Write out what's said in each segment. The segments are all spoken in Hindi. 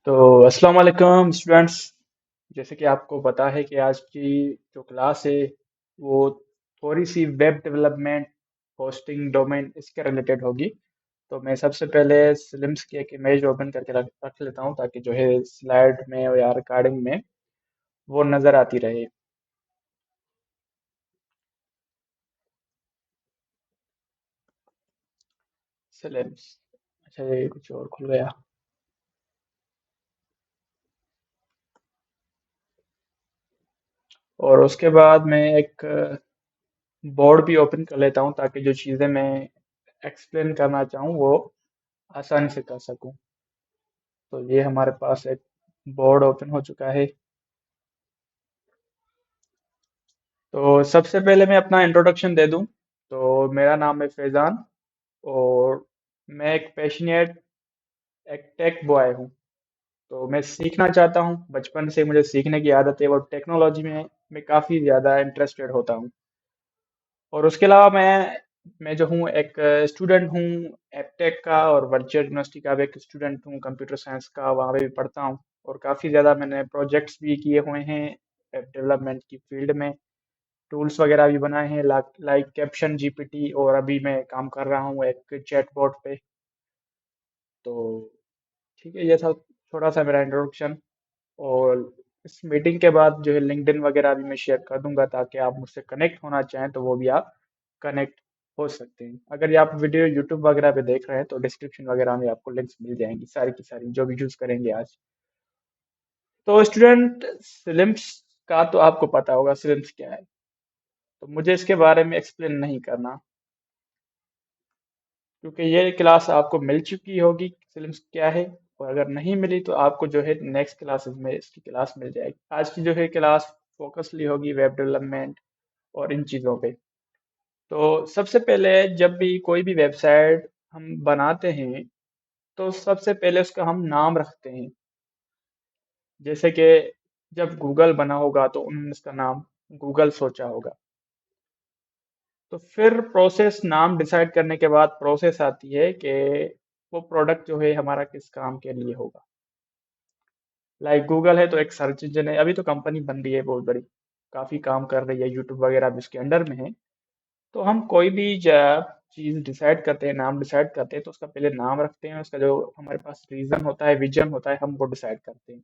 तो अस्सलाम वालेकुम स्टूडेंट्स। जैसे कि आपको पता है कि आज की जो क्लास है वो थोड़ी सी वेब डेवलपमेंट, होस्टिंग, डोमेन इसके रिलेटेड होगी। तो मैं सबसे पहले स्लिम्स की एक इमेज ओपन करके रख लेता हूँ ताकि जो है स्लाइड में या रिकॉर्डिंग में वो नज़र आती रहे। स्लिम्स। अच्छा, ये कुछ और खुल गया। और उसके बाद मैं एक बोर्ड भी ओपन कर लेता हूँ ताकि जो चीज़ें मैं एक्सप्लेन करना चाहूँ वो आसानी से कर सकूँ। तो ये हमारे पास एक बोर्ड ओपन हो चुका है। तो सबसे पहले मैं अपना इंट्रोडक्शन दे दूं। तो मेरा नाम है फैज़ान और मैं एक पैशनेट एक टेक बॉय हूँ। तो मैं सीखना चाहता हूँ, बचपन से मुझे सीखने की आदत है और टेक्नोलॉजी में मैं काफ़ी ज़्यादा इंटरेस्टेड होता हूँ। और उसके अलावा मैं जो हूँ एक स्टूडेंट हूँ एपटेक का, और वर्चुअल यूनिवर्सिटी का भी एक स्टूडेंट हूँ, कंप्यूटर साइंस का वहाँ पे भी पढ़ता हूँ। और काफ़ी ज़्यादा मैंने प्रोजेक्ट्स भी किए हुए हैं वेब डेवलपमेंट की फील्ड में। टूल्स वगैरह भी बनाए हैं लाइक कैप्शन जीपीटी, और अभी मैं काम कर रहा हूँ एक चैटबॉट पे। तो ठीक है, ये था थोड़ा सा मेरा इंट्रोडक्शन। और इस मीटिंग के बाद जो है लिंक्डइन वगैरह भी मैं शेयर कर दूंगा ताकि आप मुझसे कनेक्ट होना चाहें तो वो भी आप कनेक्ट हो सकते हैं। अगर ये आप वीडियो यूट्यूब वगैरह पे देख रहे हैं तो डिस्क्रिप्शन वगैरह में आपको लिंक्स मिल जाएंगी, सारी की सारी जो भी यूज़ करेंगे आज। तो स्टूडेंट, सिलिम्स का तो आपको पता होगा सिलिम्स क्या है, तो मुझे इसके बारे में एक्सप्लेन नहीं करना, क्योंकि ये क्लास आपको मिल चुकी होगी फिल्म्स क्या है। और अगर नहीं मिली तो आपको जो है नेक्स्ट क्लासेस में इसकी क्लास मिल जाएगी। आज की जो है क्लास फोकसली होगी वेब डेवलपमेंट और इन चीज़ों पे। तो सबसे पहले जब भी कोई भी वेबसाइट हम बनाते हैं तो सबसे पहले उसका हम नाम रखते हैं। जैसे कि जब गूगल बना होगा तो उन्होंने इसका नाम गूगल सोचा होगा। तो फिर प्रोसेस, नाम डिसाइड करने के बाद प्रोसेस आती है कि वो प्रोडक्ट जो है हमारा किस काम के लिए होगा। लाइक गूगल है तो एक सर्च इंजन है, अभी तो कंपनी बन रही है बहुत बड़ी, काफ़ी काम कर रही है, यूट्यूब वगैरह भी उसके अंडर में है। तो हम कोई भी जब चीज़ डिसाइड करते हैं, नाम डिसाइड करते हैं, तो उसका पहले नाम रखते हैं, उसका जो हमारे पास रीज़न होता है, विजन होता है, हम वो डिसाइड करते हैं।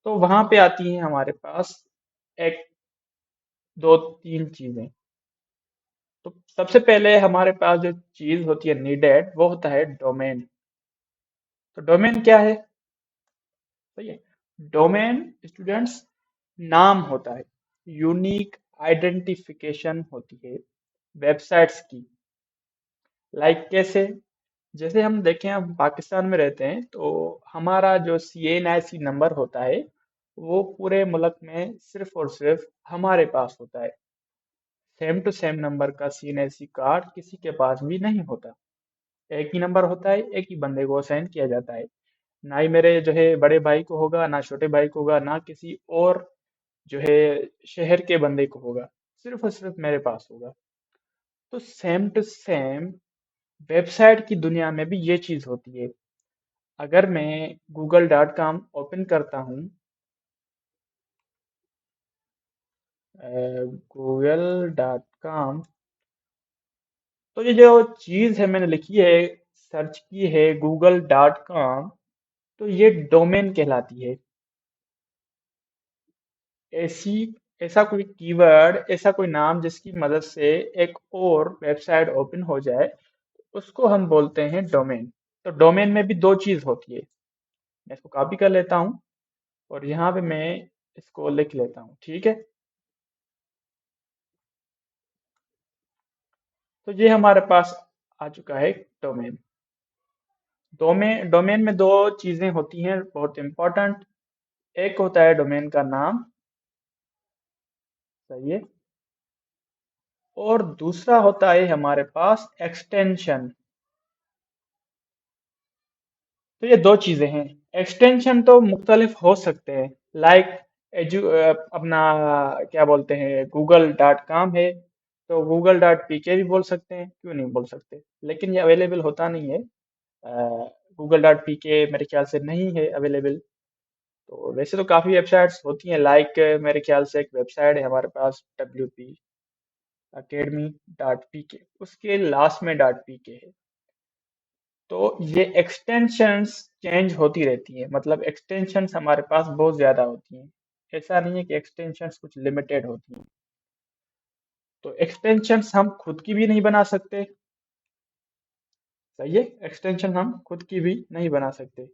तो वहाँ पे आती हैं हमारे पास एक, दो, तीन चीज़ें। तो सबसे पहले हमारे पास जो चीज़ होती है नीडेड, वो होता है डोमेन। तो डोमेन क्या है? सही है। डोमेन स्टूडेंट्स नाम होता है, यूनिक आइडेंटिफिकेशन होती है वेबसाइट्स की। लाइक कैसे? जैसे हम देखें, हम पाकिस्तान में रहते हैं तो हमारा जो CNIC नंबर होता है वो पूरे मुल्क में सिर्फ और सिर्फ हमारे पास होता है। सेम टू सेम नंबर का CNIC कार्ड किसी के पास भी नहीं होता। एक ही नंबर होता है, एक ही बंदे को असाइन किया जाता है। ना ही मेरे जो है बड़े भाई को होगा, ना छोटे भाई को होगा, ना किसी और जो है शहर के बंदे को होगा। सिर्फ और सिर्फ मेरे पास होगा। तो सेम टू सेम वेबसाइट की दुनिया में भी ये चीज़ होती है। अगर मैं google.com ओपन करता हूँ, google.com, तो ये जो चीज़ है मैंने लिखी है, सर्च की है google.com, तो ये डोमेन कहलाती है। ऐसी ऐसा कोई कीवर्ड, ऐसा कोई नाम जिसकी मदद से एक और वेबसाइट ओपन हो जाए, उसको हम बोलते हैं डोमेन। तो डोमेन में भी दो चीज़ होती है। मैं इसको कॉपी कर लेता हूँ और यहाँ पे मैं इसको लिख लेता हूँ, ठीक है। तो ये हमारे पास आ चुका है डोमेन। डोमेन में दो चीज़ें होती हैं बहुत इंपॉर्टेंट। एक होता है डोमेन का नाम, सही है। और दूसरा होता है हमारे पास एक्सटेंशन। तो ये दो चीज़ें हैं। एक्सटेंशन तो मुख्तलिफ हो सकते हैं, लाइक अपना क्या बोलते हैं, google.com है तो google.pk भी बोल सकते हैं, क्यों नहीं बोल सकते। लेकिन ये अवेलेबल होता नहीं है google.pk मेरे ख्याल से नहीं है अवेलेबल। तो वैसे तो काफ़ी वेबसाइट्स होती हैं, लाइक मेरे ख्याल से एक वेबसाइट है हमारे पास WP academy.pk, उसके लास्ट में .pk है। तो ये एक्सटेंशंस चेंज होती रहती है, मतलब एक्सटेंशंस हमारे पास बहुत ज़्यादा होती हैं। ऐसा नहीं है कि एक्सटेंशंस कुछ लिमिटेड होती हैं। तो एक्सटेंशंस हम खुद की भी नहीं बना सकते। सही है, एक्सटेंशन हम खुद की भी नहीं बना सकते।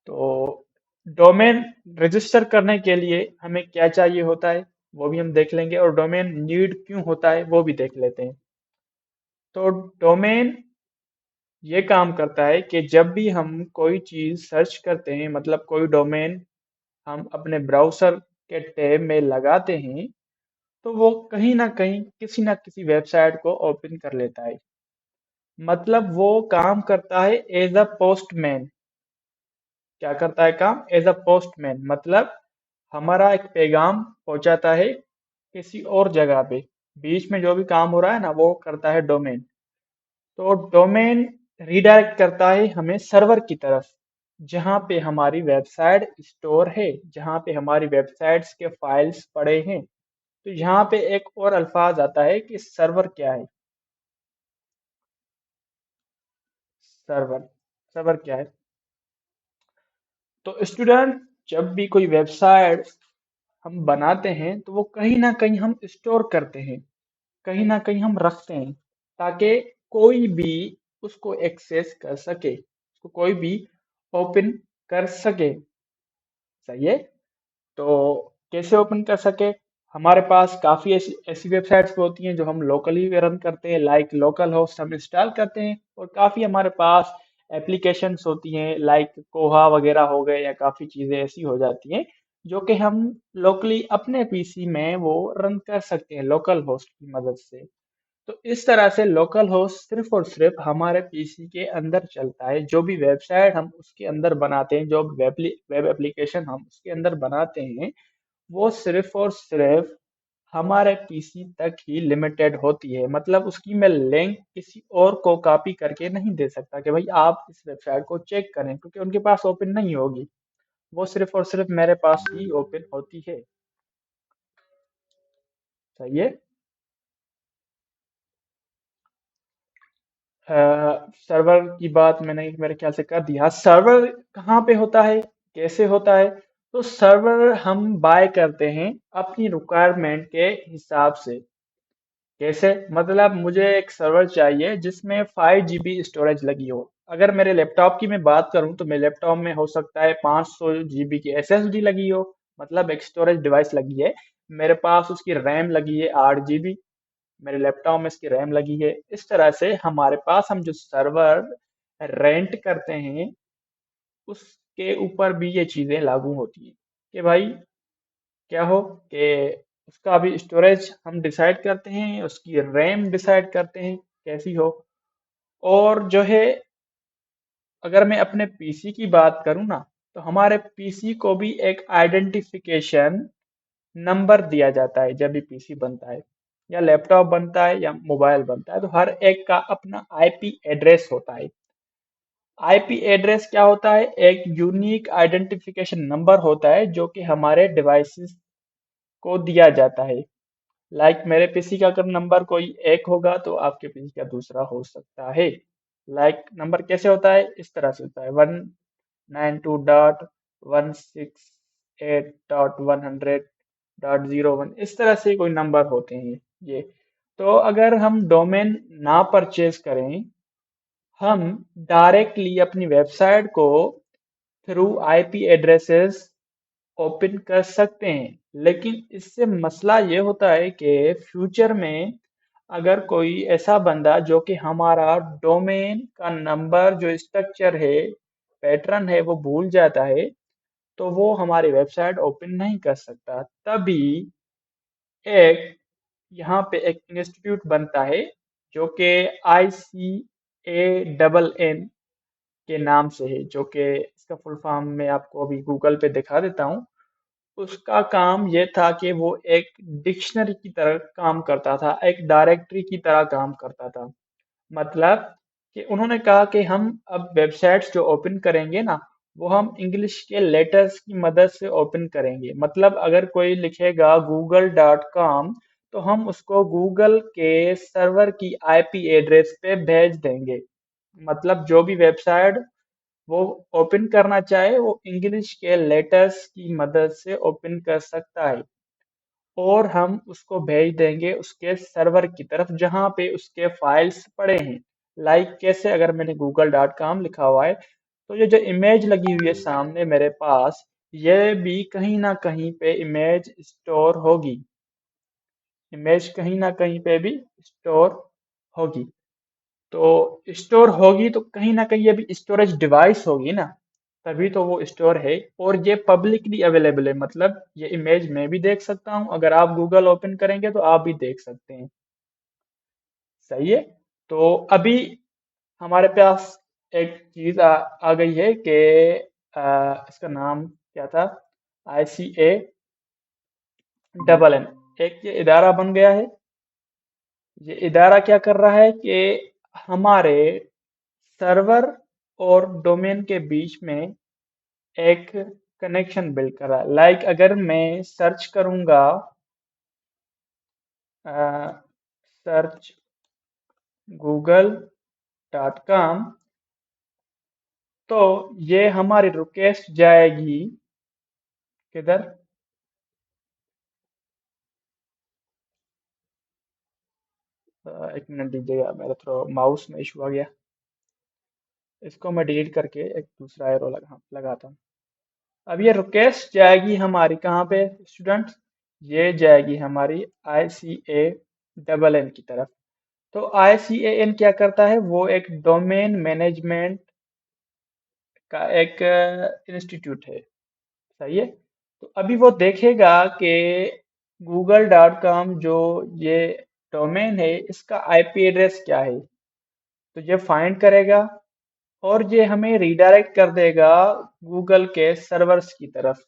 तो डोमेन रजिस्टर करने के लिए हमें क्या चाहिए होता है वो भी हम देख लेंगे, और डोमेन नीड क्यों होता है वो भी देख लेते हैं। तो डोमेन ये काम करता है कि जब भी हम कोई चीज़ सर्च करते हैं, मतलब कोई डोमेन हम अपने ब्राउज़र के टैब में लगाते हैं, तो वो कहीं ना कहीं किसी ना किसी वेबसाइट को ओपन कर लेता है। मतलब वो काम करता है एज अ पोस्टमैन। क्या करता है काम? एज अ पोस्टमैन, मतलब हमारा एक पैगाम पहुंचाता है किसी और जगह पे। बीच में जो भी काम हो रहा है ना, वो करता है डोमेन। तो डोमेन रीडायरेक्ट करता है हमें सर्वर की तरफ, जहाँ पे हमारी वेबसाइट स्टोर है, जहाँ पे हमारी वेबसाइट्स के फाइल्स पड़े हैं। तो यहाँ पे एक और अल्फाज आता है कि सर्वर क्या है। सर्वर, सर्वर क्या है? तो स्टूडेंट, जब भी कोई वेबसाइट हम बनाते हैं तो वो कहीं ना कहीं हम स्टोर करते हैं, कहीं ना कहीं हम रखते हैं, ताकि कोई भी उसको एक्सेस कर सके, उसको कोई भी ओपन कर सके। सही है। तो कैसे ओपन कर सके? हमारे पास काफ़ी ऐसी ऐसी वेबसाइट्स होती हैं जो हम लोकली रन करते हैं, लाइक लोकल होस्ट हम इंस्टॉल करते हैं, और काफ़ी हमारे पास एप्लीकेशंस होती हैं लाइक कोहा वगैरह हो गए, या काफ़ी चीज़ें ऐसी हो जाती हैं जो कि हम लोकली अपने पीसी में वो रन कर सकते हैं लोकल होस्ट की मदद से। तो इस तरह से लोकल होस्ट सिर्फ और सिर्फ हमारे पीसी के अंदर चलता है। जो भी वेबसाइट हम उसके अंदर बनाते हैं, जो वेब एप्लीकेशन हम उसके अंदर बनाते हैं, वो सिर्फ और सिर्फ हमारे पीसी तक ही लिमिटेड होती है। मतलब उसकी मैं लिंक किसी और को कॉपी करके नहीं दे सकता कि भाई आप इस वेबसाइट को चेक करें, क्योंकि उनके पास ओपन नहीं होगी। वो सिर्फ और सिर्फ मेरे पास ही ओपन होती है। सही है। सर्वर की बात मैंने मेरे ख्याल से कर दिया। सर्वर कहाँ पे होता है, कैसे होता है? तो सर्वर हम बाय करते हैं अपनी रिक्वायरमेंट के हिसाब से। कैसे? मतलब मुझे एक सर्वर चाहिए जिसमें 5 GB स्टोरेज लगी हो। अगर मेरे लैपटॉप की मैं बात करूं तो मेरे लैपटॉप में हो सकता है 500 GB की SSD लगी हो, मतलब एक स्टोरेज डिवाइस लगी है। मेरे पास उसकी रैम लगी है 8 GB, मेरे लैपटॉप में इसकी रैम लगी है। इस तरह से हमारे पास हम जो सर्वर रेंट करते हैं उसके ऊपर भी ये चीज़ें लागू होती हैं कि भाई क्या हो कि उसका अभी स्टोरेज हम डिसाइड करते हैं, उसकी रैम डिसाइड करते हैं कैसी हो। और जो है, अगर मैं अपने पीसी की बात करूँ ना, तो हमारे पीसी को भी एक आइडेंटिफिकेशन नंबर दिया जाता है जब भी पीसी बनता है, या लैपटॉप बनता है, या मोबाइल बनता है। तो हर एक का अपना आईपी एड्रेस होता है। आईपी एड्रेस क्या होता है? एक यूनिक आइडेंटिफिकेशन नंबर होता है जो कि हमारे डिवाइसेस को दिया जाता है। लाइक मेरे पीसी का अगर नंबर कोई एक होगा तो आपके पीसी का दूसरा हो सकता है। लाइक नंबर कैसे होता है? इस तरह से होता है 192.168.100.01, इस तरह से कोई नंबर होते हैं ये। तो अगर हम डोमेन ना परचेज करें, हम डायरेक्टली अपनी वेबसाइट को थ्रू आईपी एड्रेसेस ओपन कर सकते हैं। लेकिन इससे मसला ये होता है कि फ्यूचर में अगर कोई ऐसा बंदा जो कि हमारा डोमेन का नंबर जो स्ट्रक्चर है, पैटर्न है, वो भूल जाता है, तो वो हमारी वेबसाइट ओपन नहीं कर सकता। तभी एक यहाँ पे एक इंस्टीट्यूट बनता है जो कि ICANN के नाम से है, जो कि इसका फुल फॉर्म मैं आपको अभी गूगल पे दिखा देता हूँ। उसका काम ये था कि वो एक डिक्शनरी की तरह काम करता था, एक डायरेक्टरी की तरह काम करता था। मतलब कि उन्होंने कहा कि हम अब वेबसाइट्स जो ओपन करेंगे ना, वो हम इंग्लिश के लेटर्स की मदद से ओपन करेंगे। मतलब अगर कोई लिखेगा google.com, तो हम उसको गूगल के सर्वर की आईपी एड्रेस पे भेज देंगे। मतलब जो भी वेबसाइट वो ओपन करना चाहे, वो इंग्लिश के लेटर्स की मदद से ओपन कर सकता है, और हम उसको भेज देंगे उसके सर्वर की तरफ जहां पे उसके फाइल्स पड़े हैं। लाइक कैसे, अगर मैंने google.com लिखा हुआ है, तो ये जो इमेज लगी हुई है सामने मेरे पास, ये भी कहीं ना कहीं पे इमेज स्टोर होगी। इमेज कहीं ना कहीं पे भी स्टोर होगी। तो स्टोर होगी तो कहीं ना कहीं ये भी स्टोरेज डिवाइस होगी ना, तभी तो वो स्टोर है। और ये पब्लिकली अवेलेबल है, मतलब ये इमेज मैं भी देख सकता हूँ, अगर आप गूगल ओपन करेंगे तो आप भी देख सकते हैं। सही है। तो अभी हमारे पास एक चीज आ गई है कि इसका नाम क्या था, ICANN। एक ये इदारा बन गया है। ये इदारा क्या कर रहा है कि हमारे सर्वर और डोमेन के बीच में एक कनेक्शन बिल्ड कर रहा है। लाइक अगर मैं सर्च करूंगा, सर्च google.com, तो ये हमारी रिक्वेस्ट जाएगी किधर, एक मिनट दीजिएगा, मेरा थोड़ा माउस में इशू आ गया। इसको मैं डिलीट करके एक दूसरा एरो लगाता हूँ। अब ये रिक्वेस्ट जाएगी हमारी कहाँ पे स्टूडेंट्स, ये जाएगी हमारी ICANN की तरफ। तो ICAN क्या करता है, वो एक डोमेन मैनेजमेंट का एक इंस्टीट्यूट है। सही है। तो अभी वो देखेगा कि google.com जो ये डोमेन है, इसका आईपी एड्रेस क्या है। तो ये फाइंड करेगा और ये हमें रीडायरेक्ट कर देगा गूगल के सर्वर्स की तरफ।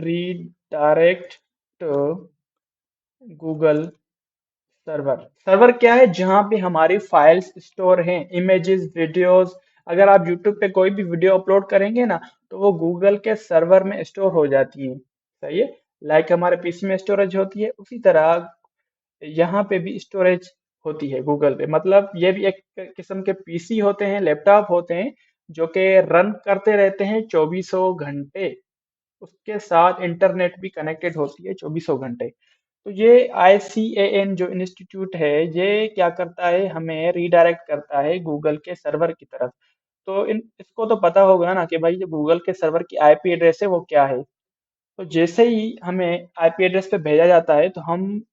Redirect to Google server. Server क्या है, जहां पे हमारी फाइल्स स्टोर हैं, इमेजेस, वीडियोस। अगर आप यूट्यूब पे कोई भी वीडियो अपलोड करेंगे ना, तो वो गूगल के सर्वर में स्टोर हो जाती है। सही है। लाइक हमारे पीसी में स्टोरेज होती है, उसी तरह यहाँ पे भी स्टोरेज होती है गूगल पे। मतलब ये भी एक किस्म के पीसी होते हैं, लैपटॉप होते हैं, जो कि रन करते रहते हैं चौबीसों घंटे। उसके साथ इंटरनेट भी कनेक्टेड होती है चौबीसों घंटे। तो ये ICAN जो इंस्टीट्यूट है, ये क्या करता है, हमें रीडायरेक्ट करता है गूगल के सर्वर की तरफ। तो इन इसको तो पता होगा ना कि भाई जो गूगल के सर्वर की आईपी एड्रेस है वो क्या है। तो जैसे ही हमें आईपी एड्रेस पे भेजा जाता है, तो हम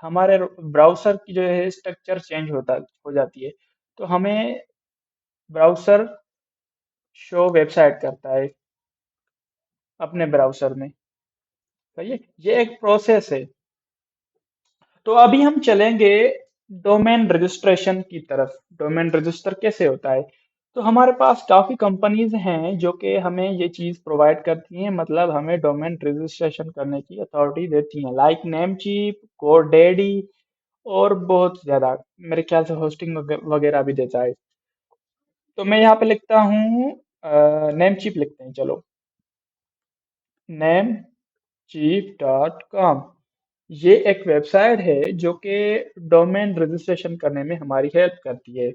हमारे ब्राउज़र की जो है स्ट्रक्चर चेंज होता हो जाती है। तो हमें ब्राउज़र शो वेबसाइट करता है अपने ब्राउज़र में। सही है। ये एक प्रोसेस है। तो अभी हम चलेंगे डोमेन रजिस्ट्रेशन की तरफ। डोमेन रजिस्टर कैसे होता है, तो हमारे पास काफ़ी कंपनीज हैं जो कि हमें ये चीज़ प्रोवाइड करती हैं, मतलब हमें डोमेन रजिस्ट्रेशन करने की अथॉरिटी देती हैं। लाइक नेमचीप, गोडैडी, और बहुत ज़्यादा, मेरे ख्याल से होस्टिंग वगैरह भी देता है। तो मैं यहाँ पे लिखता हूँ, नेमचीप लिखते हैं चलो, namecheap.com। ये एक वेबसाइट है जो कि डोमेन रजिस्ट्रेशन करने में हमारी हेल्प करती है।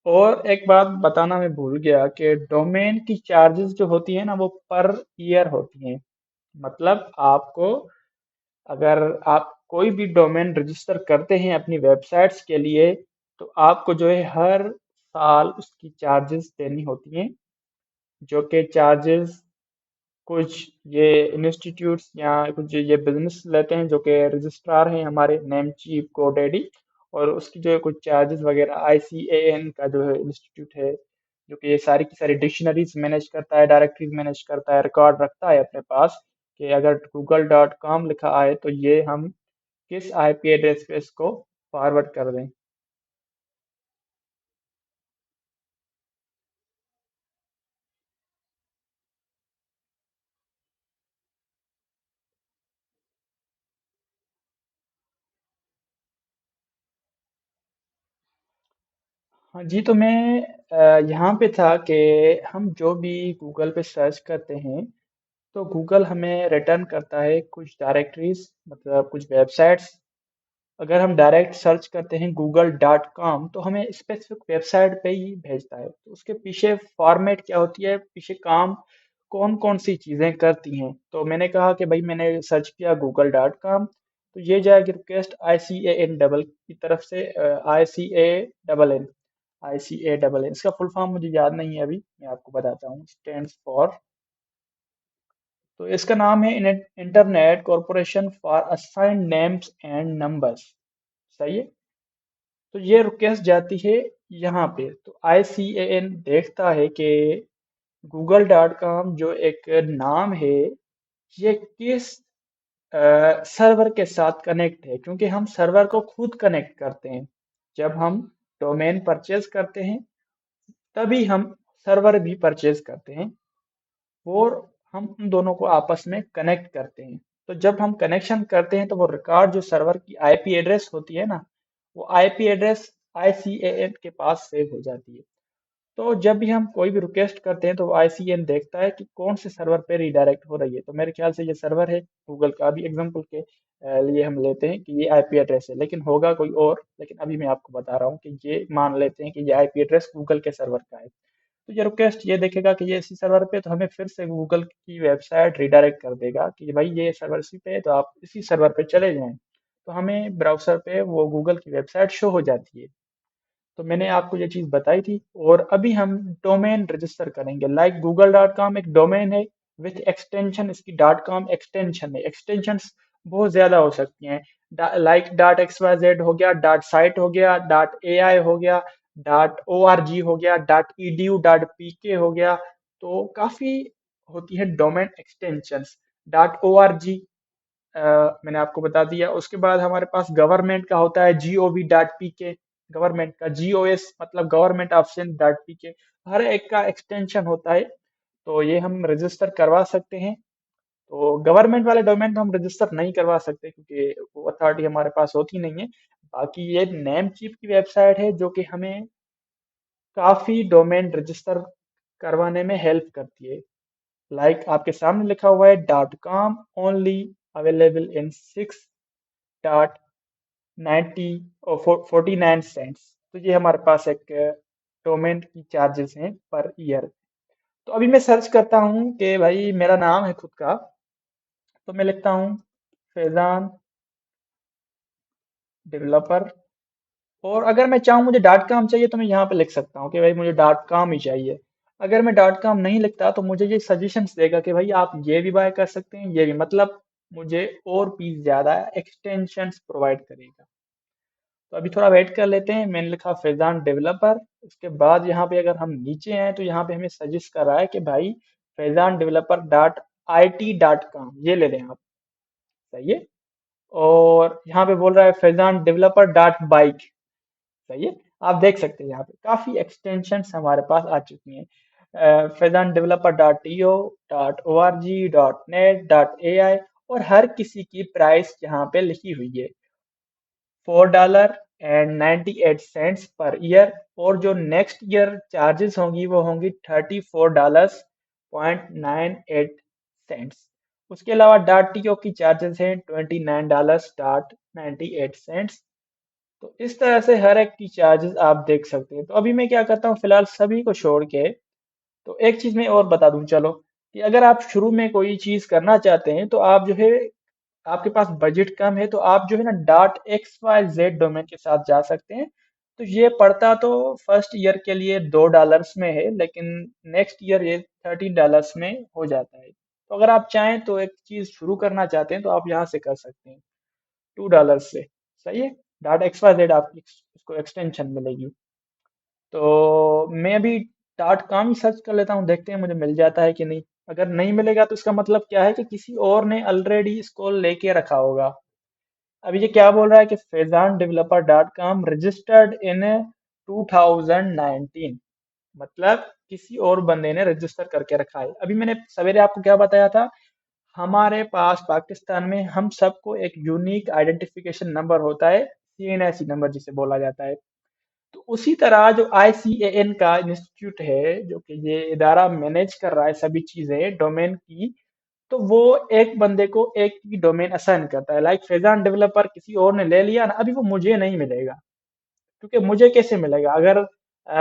और एक बात बताना मैं भूल गया कि डोमेन की चार्जेस जो होती है ना, वो पर ईयर होती हैं। मतलब आपको, अगर आप कोई भी डोमेन रजिस्टर करते हैं अपनी वेबसाइट्स के लिए, तो आपको जो है हर साल उसकी चार्जेस देनी होती हैं। जो कि चार्जेस कुछ ये इंस्टीट्यूट्स या कुछ ये बिजनेस लेते हैं, जो कि रजिस्ट्रार हैं हमारे नेमचीप, गोडैडी। और उसकी जो है कुछ चार्जेस वगैरह, ICAN का जो है इंस्टीट्यूट है, जो कि ये सारी की सारी डिक्शनरीज मैनेज करता है, डायरेक्टरीज मैनेज करता है, रिकॉर्ड रखता है अपने पास कि अगर google.com लिखा आए तो ये हम किस आईपी एड्रेस पे इसको फॉरवर्ड कर दें। हाँ जी, तो मैं यहाँ पे था कि हम जो भी गूगल पे सर्च करते हैं, तो गूगल हमें रिटर्न करता है कुछ डायरेक्टरीज, मतलब कुछ वेबसाइट्स। अगर हम डायरेक्ट सर्च करते हैं google.com, तो हमें स्पेसिफिक वेबसाइट पे ही भेजता है। तो उसके पीछे फॉर्मेट क्या होती है, पीछे काम कौन कौन सी चीज़ें करती हैं। तो मैंने कहा कि भाई मैंने सर्च किया google.com, तो ये जाएगी रिक्वेस्ट ICAN डबल की तरफ से, आई सी ए डबल एन। इसका फुल फॉर्म मुझे याद नहीं है, अभी मैं आपको बताता हूँ। स्टैंड्स फॉर, तो इसका नाम है internet corporation for assigned names and numbers. सही है। तो ये रिक्वेस्ट जाती है यहाँ पे, तो ICAN देखता है कि google.com जो एक नाम है, ये किस सर्वर के साथ कनेक्ट है, क्योंकि हम सर्वर को खुद कनेक्ट करते हैं। जब हम डोमेन परचेज करते हैं, तभी हम सर्वर भी परचेज करते हैं, और हम उन दोनों को आपस में कनेक्ट करते हैं। तो जब हम कनेक्शन करते हैं, तो वो रिकॉर्ड जो सर्वर की आईपी एड्रेस होती है ना, वो आईपी एड्रेस ICAN के पास सेव हो जाती है। तो जब भी हम कोई भी रिक्वेस्ट करते हैं, तो वो ICAN देखता है कि कौन से सर्वर पे रिडायरेक्ट हो रही है। तो मेरे ख्याल से ये सर्वर है गूगल का। अभी एग्जांपल के लिए हम लेते हैं कि ये आईपी एड्रेस है, लेकिन होगा कोई और। लेकिन अभी मैं आपको बता रहा हूँ कि ये मान लेते हैं कि ये आईपी एड्रेस गूगल के सर्वर का है। तो ये रिक्वेस्ट ये देखेगा कि ये इसी सर्वर पे, तो हमें फिर से गूगल की वेबसाइट रिडायरेक्ट कर देगा कि भाई ये सर्वर इसी पे है, तो आप इसी सर्वर पे चले जाएं। तो हमें ब्राउज़र पे वो गूगल की वेबसाइट शो हो जाती है। तो मैंने आपको ये चीज़ बताई थी। और अभी हम डोमेन रजिस्टर करेंगे। लाइक google.com एक डोमेन है, विथ एक्सटेंशन इसकी .com एक्सटेंशन है। एक्सटेंशंस बहुत ज़्यादा हो सकती हैं, लाइक .xyz हो गया, .site हो गया, .ai हो गया, .org हो गया, .edu, .pk हो गया। तो काफ़ी होती है डोमेन एक्सटेंशंस। .org मैंने आपको बता दिया। उसके बाद हमारे पास गवर्नमेंट का होता है gov.pk। गवर्नमेंट का GOS मतलब गवर्नमेंट ऑप्शन .pk। हर एक का एक्सटेंशन होता है, तो ये हम रजिस्टर करवा सकते हैं। तो गवर्नमेंट वाले डोमेन तो हम रजिस्टर नहीं करवा सकते, क्योंकि वो अथॉरिटी हमारे पास होती नहीं है। बाकी ये नेम चीफ की वेबसाइट है, जो कि हमें काफी डोमेन रजिस्टर करवाने में हेल्प करती है। लाइक आपके सामने लिखा हुआ है .com ओनली अवेलेबल इन 6.90 और 49 सेंट्स। तो ये हमारे पास एक डोमेन की चार्जेस हैं पर ईयर। तो अभी मैं सर्च करता हूँ कि भाई मेरा नाम है खुद का, तो मैं लिखता हूँ फैजान डेवलपर। और अगर मैं चाहूँ मुझे .com चाहिए, तो मैं यहाँ पे लिख सकता हूँ कि भाई मुझे .com ही चाहिए। अगर मैं .com नहीं लिखता, तो मुझे ये सजेशंस देगा कि भाई आप ये भी बाय कर सकते हैं, ये भी, मतलब मुझे और भी ज़्यादा एक्सटेंशंस प्रोवाइड करेगा। तो अभी थोड़ा वेट कर लेते हैं। मैंने लिखा फैजान डेवलपर। उसके बाद यहाँ पे अगर हम नीचे हैं, तो यहाँ पे हमें सजेस्ट कर रहा है कि भाई फैजान डेवलपर .it.com ये ले लें आप। सही है। और यहाँ पे बोल रहा है फैजान डेवलपर .बाइक। सही है। आप देख सकते हैं यहाँ पे काफी एक्सटेंशंस हमारे पास आ चुकी हैं। Faizan developer .to, .org, .net, .ai। और हर किसी की प्राइस यहाँ पे लिखी हुई है, $4.98 पर ईयर। और जो नेक्स्ट ईयर चार्जेस होंगी, वो होंगी $34.98। उसके अलावा .to की चार्जेस हैं $29.98। तो इस तरह से हर एक की चार्जेस आप देख सकते हैं। तो अभी मैं क्या करता हूँ, फिलहाल सभी को छोड़ के, तो एक चीज मैं और बता दूं चलो, कि अगर आप शुरू में कोई चीज करना चाहते हैं, तो आप जो है, आपके पास बजट कम है, तो आप जो है ना .xyz डोमेन के साथ जा सकते हैं। तो ये पड़ता तो फर्स्ट ईयर के लिए $2 में है, लेकिन नेक्स्ट ईयर ये $13 में हो जाता है। तो अगर आप चाहें तो एक चीज शुरू करना चाहते हैं, तो आप यहाँ से कर सकते हैं $2 से। सही है। .xyz आपकी इसको एक्सटेंशन मिलेगी। तो मैं अभी .com ही सर्च कर लेता हूँ, देखते हैं मुझे मिल जाता है कि नहीं। अगर नहीं मिलेगा, तो इसका मतलब क्या है कि किसी और ने ऑलरेडी इसको लेके रखा होगा। अभी ये क्या बोल रहा है कि Faizan developer .com registered in 2019, मतलब किसी और बंदे ने रजिस्टर करके रखा है। अभी मैंने सवेरे आपको क्या बताया था, हमारे पास पाकिस्तान में हम सबको एक यूनिक आइडेंटिफिकेशन नंबर होता है, CNIC नंबर जिसे बोला जाता है। तो उसी तरह जो ICAN का इंस्टीट्यूट है, जो कि ये इदारा मैनेज कर रहा है सभी चीजें डोमेन की, तो वो एक बंदे को एक ही डोमेन असाइन करता है। लाइक फैजान डेवलपर किसी और ने ले लिया ना, अभी वो मुझे नहीं मिलेगा, क्योंकि मुझे कैसे मिलेगा? अगर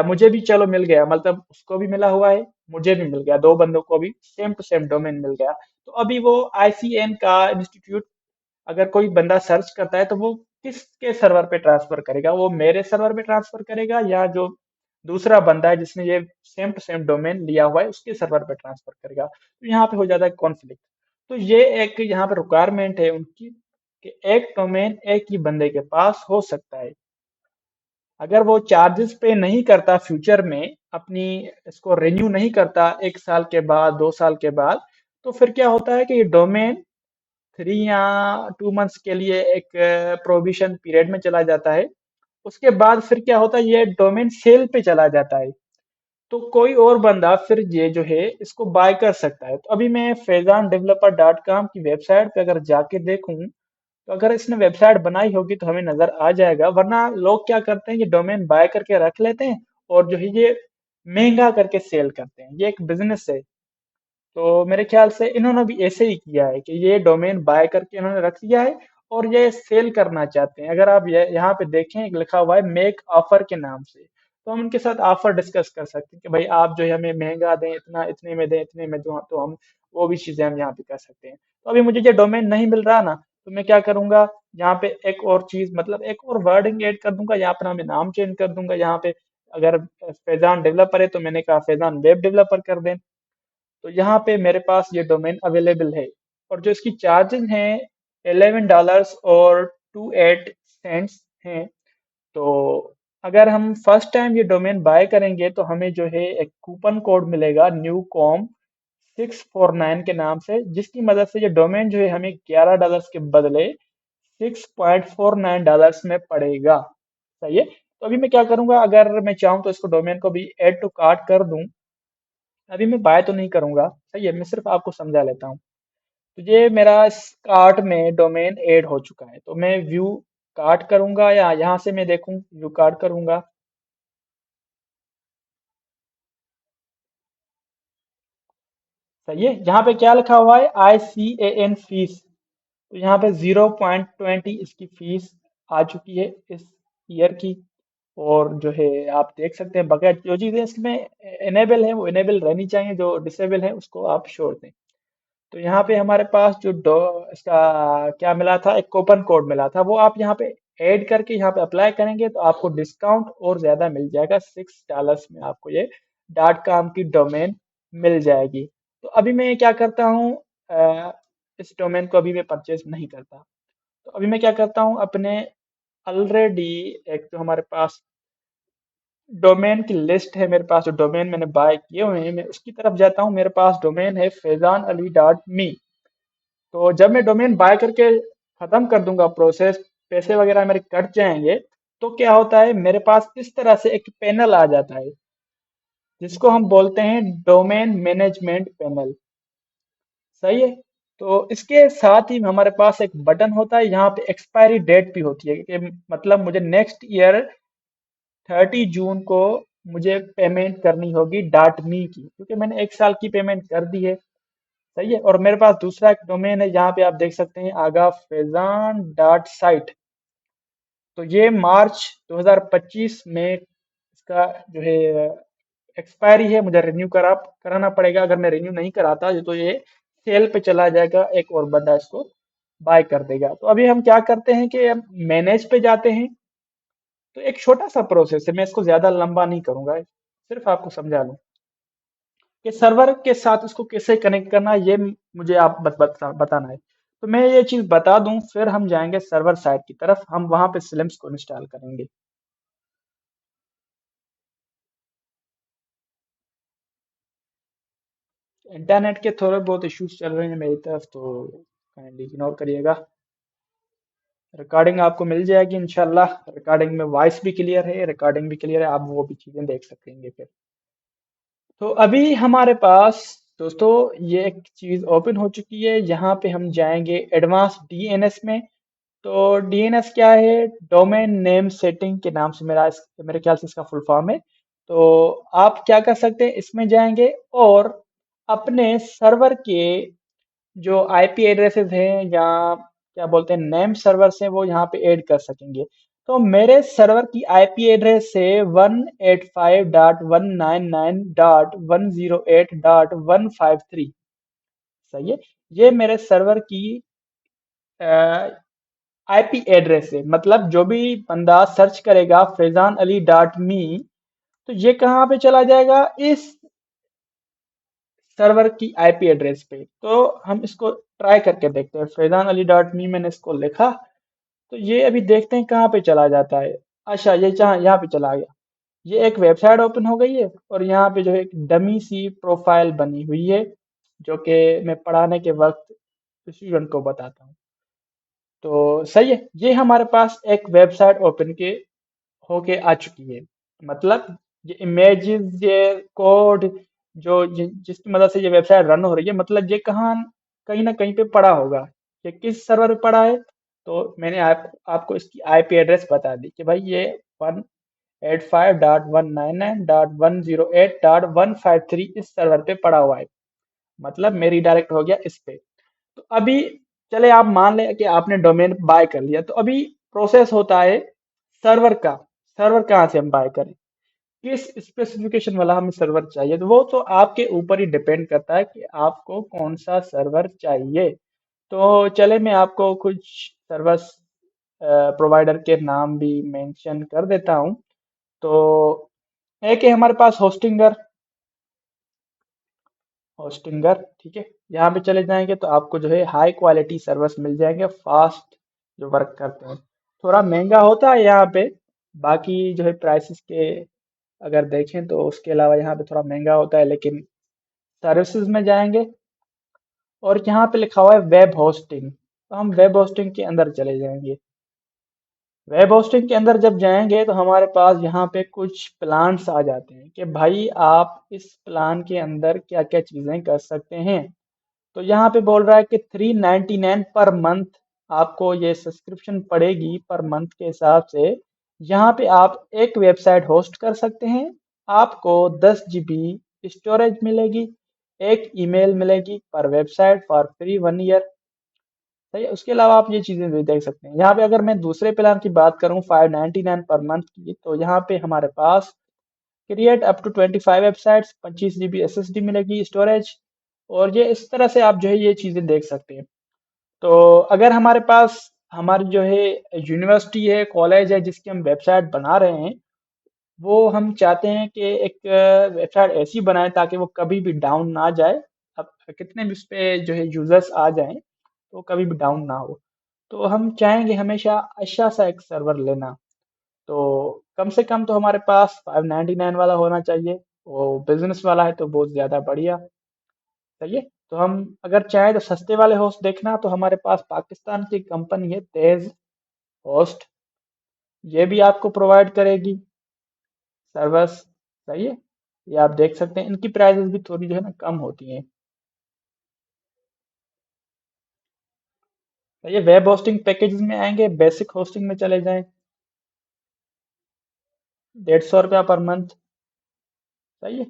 मुझे भी चलो मिल गया, मतलब उसको भी मिला हुआ है, मुझे भी मिल गया, दो बंदों को भी सेम टू सेम डोमेन मिल गया। तो अभी वो ICN का इंस्टीट्यूट अगर कोई बंदा सर्च करता है तो वो किसके सर्वर पे ट्रांसफर करेगा? वो मेरे सर्वर पे ट्रांसफर करेगा, या जो दूसरा बंदा है जिसने ये सेम टू सेम डोमेन लिया हुआ है उसके सर्वर पे ट्रांसफर करेगा? तो यहाँ पे हो जाता है कॉन्फ्लिक्ट। तो ये एक यहाँ पे रिक्वायरमेंट है उनकी कि एक डोमेन एक ही बंदे के पास हो सकता है। अगर वो चार्जेस पे नहीं करता फ्यूचर में, अपनी इसको रिन्यू नहीं करता 1 साल के बाद, 2 साल के बाद, तो फिर क्या होता है कि ये डोमेन 3 या 2 मंथ्स के लिए एक प्रोविजन पीरियड में चला जाता है। उसके बाद फिर क्या होता है, ये डोमेन सेल पे चला जाता है। तो कोई और बंदा फिर ये जो है इसको बाय कर सकता है। तो अभी मैं fezandeveloper.com की वेबसाइट पे अगर जाके देखूं, तो अगर इसने वेबसाइट बनाई होगी तो हमें नजर आ जाएगा। वरना लोग क्या करते हैं, ये डोमेन बाय करके रख लेते हैं और जो है ये महंगा करके सेल करते हैं। ये एक बिजनेस है। तो मेरे ख्याल से इन्होंने भी ऐसे ही किया है कि ये डोमेन बाय करके इन्होंने रख दिया है और ये सेल करना चाहते हैं। अगर आप ये यहाँ पे देखें, एक लिखा हुआ है मेक ऑफर के नाम से, तो हम उनके साथ ऑफर डिस्कस कर सकते हैं कि भाई आप जो है हमें महंगा दें, इतना इतने में दें, इतने में दो, तो हम वो भी चीजें हम यहाँ पे कर सकते हैं। तो अभी मुझे ये डोमेन नहीं मिल रहा ना, तो मैं क्या करूंगा, यहाँ पे एक और चीज, मतलब एक और वर्डिंग ऐड कर दूंगा, यहाँ पर मैं नाम चेंज कर दूंगा। यहाँ पे अगर फैजान डेवलपर है तो मैंने कहा फैजान वेब डेवलपर कर दें। तो यहाँ पे मेरे पास ये डोमेन अवेलेबल है। और जो इसकी चार्जिंग है $11 और 28 सेंट्स हैं। तो अगर हम फर्स्ट टाइम ये डोमेन बाय करेंगे तो हमें जो है एक कूपन कोड मिलेगा, न्यू कॉम 649 के नाम से, जिसकी मदद से ये डोमेन जो है हमें $11 के बदले $6.49 में पड़ेगा। सही है। तो अभी मैं क्या करूंगा, अगर मैं चाहूँ तो इसको डोमेन को भी ऐड टू कार्ट कर दूं। अभी मैं बाय तो नहीं करूंगा, सही है, मैं सिर्फ आपको समझा लेता हूँ। तो ये मेरा इस कार्ट में डोमेन ऐड हो चुका है, तो मैं व्यू कार्ट करूंगा या यहाँ से मैं देखूं व्यू कार्ट करूंगा? सही है। यहाँ पे क्या लिखा हुआ है, ICAN फीस। तो यहाँ पे 0.20 इसकी फीस आ चुकी है इस ईयर की। और जो है आप देख सकते हैं, बगैर जो चीज़ें इसमें इनेबल है वो इनेबल रहनी चाहिए, जो डिसेबल है उसको आप छोड़ दें। तो यहाँ पे हमारे पास जो डो इसका क्या मिला था, एक कूपन कोड मिला था, वो आप यहाँ पे ऐड करके यहाँ पे अप्लाई करेंगे तो आपको डिस्काउंट और ज्यादा मिल जाएगा। $6 में आपको ये .com की डोमेन मिल जाएगी। तो अभी मैं क्या करता हूँ, इस डोमेन को अभी मैं परचेज नहीं करता। तो अभी मैं क्या करता हूँ, अपने ऑलरेडी एक जो हमारे पास डोमेन की लिस्ट है, मेरे पास जो डोमेन मैंने बाय किए हुए हैं, मैं उसकी तरफ जाता हूँ। मेरे पास डोमेन है fezanali.me। तो जब मैं डोमेन बाय करके खत्म कर दूंगा प्रोसेस, पैसे वगैरह मेरे कट जाएंगे, तो क्या होता है, मेरे पास इस तरह से एक पैनल आ जाता है, जिसको हम बोलते हैं डोमेन मैनेजमेंट पैनल। सही है। तो इसके साथ ही हमारे पास एक बटन होता है, यहाँ पे एक्सपायरी डेट भी होती है कि मतलब मुझे नेक्स्ट ईयर 30 जून को मुझे पेमेंट करनी होगी डॉट मी की, क्योंकि मैंने 1 साल की पेमेंट कर दी है। सही है। और मेरे पास दूसरा एक डोमेन है, यहाँ पे आप देख सकते हैं आगा फैजान डॉट साइट। तो ये मार्च 2025 में इसका जो है एक्सपायरी है, मुझे रिन्यू कराना पड़ेगा। अगर मैं रिन्यू नहीं कराता तो ये सेल पे चला जाएगा, एक और बंदा इसको बाय कर देगा। तो अभी हम क्या करते हैं कि हम मैनेज पे जाते हैं। तो एक छोटा सा प्रोसेस है, मैं इसको ज्यादा लंबा नहीं करूंगा, सिर्फ आपको समझा लूं कि सर्वर के साथ इसको कैसे कनेक्ट करना है, ये मुझे आप बताना है। तो मैं ये चीज बता दूं, फिर हम जाएंगे सर्वर साइड की तरफ, हम वहां पे स्लिम्स को इंस्टॉल करेंगे। इंटरनेट के थोड़े बहुत इश्यूज चल रहे हैं मेरी तरफ, तो काइंडली इग्नोर करिएगा। रिकॉर्डिंग आपको मिल जाएगी इंशाल्लाह। रिकॉर्डिंग में वॉइस भी क्लियर है, रिकॉर्डिंग भी क्लियर है, आप वो भी चीजें देख सकेंगे फिर। तो अभी हमारे पास दोस्तों ये एक चीज ओपन हो चुकी है, यहाँ पे हम जाएंगे एडवांस DNS में। तो डीएनएस क्या है? डोमेन नेम सेटिंग के नाम से मेरे ख्याल से इसका फुल फॉर्म है। तो आप क्या कर सकते हैं, इसमें जाएंगे और अपने सर्वर के जो आईपी एड्रेसेस हैं या क्या बोलते हैं नेम सर्वर्स हैं वो यहाँ पे ऐड कर सकेंगे। तो मेरे सर्वर की आईपी एड्रेस है 185.199.108.153। सही है। ये मेरे सर्वर की आईपी एड्रेस है, मतलब जो भी बंदा सर्च करेगा फैजान अली डॉट मी, तो ये कहाँ पे चला जाएगा? इस सर्वर की आईपी एड्रेस पे। तो हम इसको ट्राई करके देखते हैं। फैजान अली डॉट मी मैंने इसको लिखा, तो ये अभी देखते हैं कहाँ पे चला जाता है। अच्छा, ये यहाँ पे चला गया। ये एक वेबसाइट ओपन हो गई है और यहाँ पे जो है एक डमी सी प्रोफाइल बनी हुई है, जो कि मैं पढ़ाने के वक्त स्टूडेंट को बताता हूँ। तो सही है, ये हमारे पास एक वेबसाइट ओपन के होके आ चुकी है। मतलब ये इमेजेस, ये कोड, जिसकी मदद से ये वेबसाइट रन हो रही है, मतलब ये कहाँ कहीं ना कहीं पे पड़ा होगा। ये किस सर्वर पे पड़ा है? तो मैंने आपको इसकी आईपी एड्रेस बता दी कि भाई ये 185.199.108.153 इस सर्वर पे पड़ा हुआ है। मतलब मेरी डायरेक्ट हो गया इस पे। तो अभी चले आप मान लें कि आपने डोमेन बाय कर लिया, तो अभी प्रोसेस होता है सर्वर का। सर्वर कहाँ से हम बाय करें, किस स्पेसिफिकेशन वाला हमें सर्वर चाहिए, तो वो तो आपके ऊपर ही डिपेंड करता है कि आपको कौन सा सर्वर चाहिए। तो चले मैं आपको कुछ सर्विस प्रोवाइडर के नाम भी मेंशन कर देता हूँ। तो एक है हमारे पास होस्टिंगर। होस्टिंगर, ठीक है। यहाँ पे चले जाएंगे तो आपको जो है हाई क्वालिटी सर्विस मिल जाएंगे, फास्ट जो वर्क करते हैं। थोड़ा महंगा होता है यहाँ पे, बाकी जो है प्राइसेस के अगर देखें तो उसके अलावा यहाँ पे थोड़ा महंगा होता है, लेकिन सर्विसेज में जाएंगे और यहाँ पे लिखा हुआ है वेब होस्टिंग, तो हम वेब होस्टिंग के अंदर चले जाएंगे। वेब होस्टिंग के अंदर जब जाएंगे तो हमारे पास यहाँ पे कुछ प्लान्स आ जाते हैं कि भाई आप इस प्लान के अंदर क्या क्या चीज़ें कर सकते हैं। तो यहाँ पे बोल रहा है कि 399 पर मंथ आपको ये सब्सक्रिप्शन पड़ेगी पर मंथ के हिसाब से। यहाँ पे आप एक वेबसाइट होस्ट कर सकते हैं, आपको 10 GB स्टोरेज मिलेगी, एक ईमेल मिलेगी पर वेबसाइट फॉर फ्री 1 ईयर। सही है। उसके अलावा आप ये चीज़ें भी देख सकते हैं। यहाँ पे अगर मैं दूसरे प्लान की बात करूँ 599 पर मंथ की, तो यहाँ पे हमारे पास create up to 25 websites, 25 GB SSD मिलेगी स्टोरेज, और ये इस तरह से आप जो है ये चीज़ें देख सकते हैं। तो अगर हमारे पास हमारी जो है यूनिवर्सिटी है, कॉलेज है जिसकी हम वेबसाइट बना रहे हैं, वो हम चाहते हैं कि एक वेबसाइट ऐसी बनाएं ताकि वो कभी भी डाउन ना जाए। अब कितने भी उस पे जो है यूजर्स आ जाएं तो कभी भी डाउन ना हो। तो हम चाहेंगे हमेशा अच्छा सा एक सर्वर लेना। तो कम से कम तो हमारे पास 599 वाला होना चाहिए, वो बिजनेस वाला है तो बहुत ज़्यादा बढ़िया। सही है। तो हम अगर चाहें तो सस्ते वाले होस्ट देखना, तो हमारे पास पाकिस्तान की कंपनी है तेज होस्ट, ये भी आपको प्रोवाइड करेगी सर्वर्स। सही है। ये आप देख सकते हैं, इनकी प्राइसेस भी थोड़ी जो है ना कम होती हैं। तो ये वेब होस्टिंग पैकेजेस में आएंगे, बेसिक होस्टिंग में चले जाएं, 150 रुपया पर मंथ। सही है।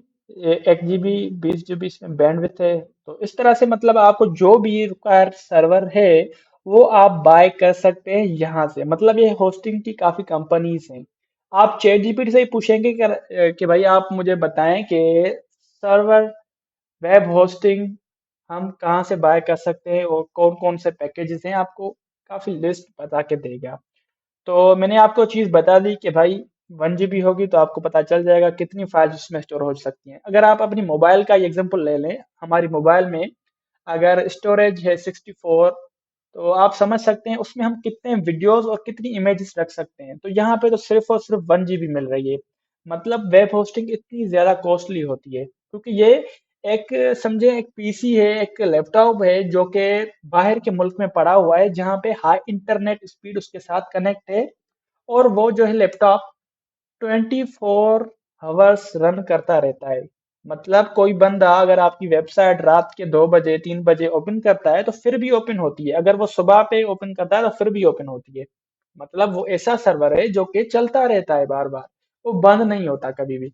1 GB 20 GB इसमें बैंडविड्थ है। तो इस तरह से मतलब आपको जो भी रिक्वायर सर्वर है वो आप बाय कर सकते हैं यहाँ से। मतलब ये होस्टिंग की काफ़ी कंपनीज हैं। आप चैट जीपीटी से ही पूछेंगे कि भाई आप मुझे बताएं कि सर्वर वेब होस्टिंग हम कहाँ से बाय कर सकते हैं और कौन कौन से पैकेजेस हैं, आपको काफ़ी लिस्ट बता के देगा। तो मैंने आपको चीज़ बता दी कि भाई 1 GB होगी तो आपको पता चल जाएगा कितनी फाइल्स उसमें स्टोर हो सकती हैं। अगर आप अपनी मोबाइल का एग्जांपल ले लें, हमारी मोबाइल में अगर स्टोरेज है 64, तो आप समझ सकते हैं उसमें हम कितने वीडियोस और कितनी इमेजेस रख सकते हैं। तो यहाँ पे तो सिर्फ और सिर्फ 1 GB मिल रही है। मतलब वेब होस्टिंग इतनी ज़्यादा कॉस्टली होती है क्योंकि ये एक समझे एक पीसी है, एक लैपटॉप है जो कि बाहर के मुल्क में पड़ा हुआ है, जहाँ पे हाई इंटरनेट स्पीड उसके साथ कनेक्ट है, और वो जो है लैपटॉप 24 आवर्स रन करता रहता है। मतलब कोई बंदा अगर आपकी वेबसाइट रात के 2 बजे 3 बजे ओपन करता है तो फिर भी ओपन होती है, अगर वो सुबह पे ओपन करता है तो फिर भी ओपन होती है। मतलब वो ऐसा सर्वर है जो कि चलता रहता है बार बार, वो बंद नहीं होता कभी भी।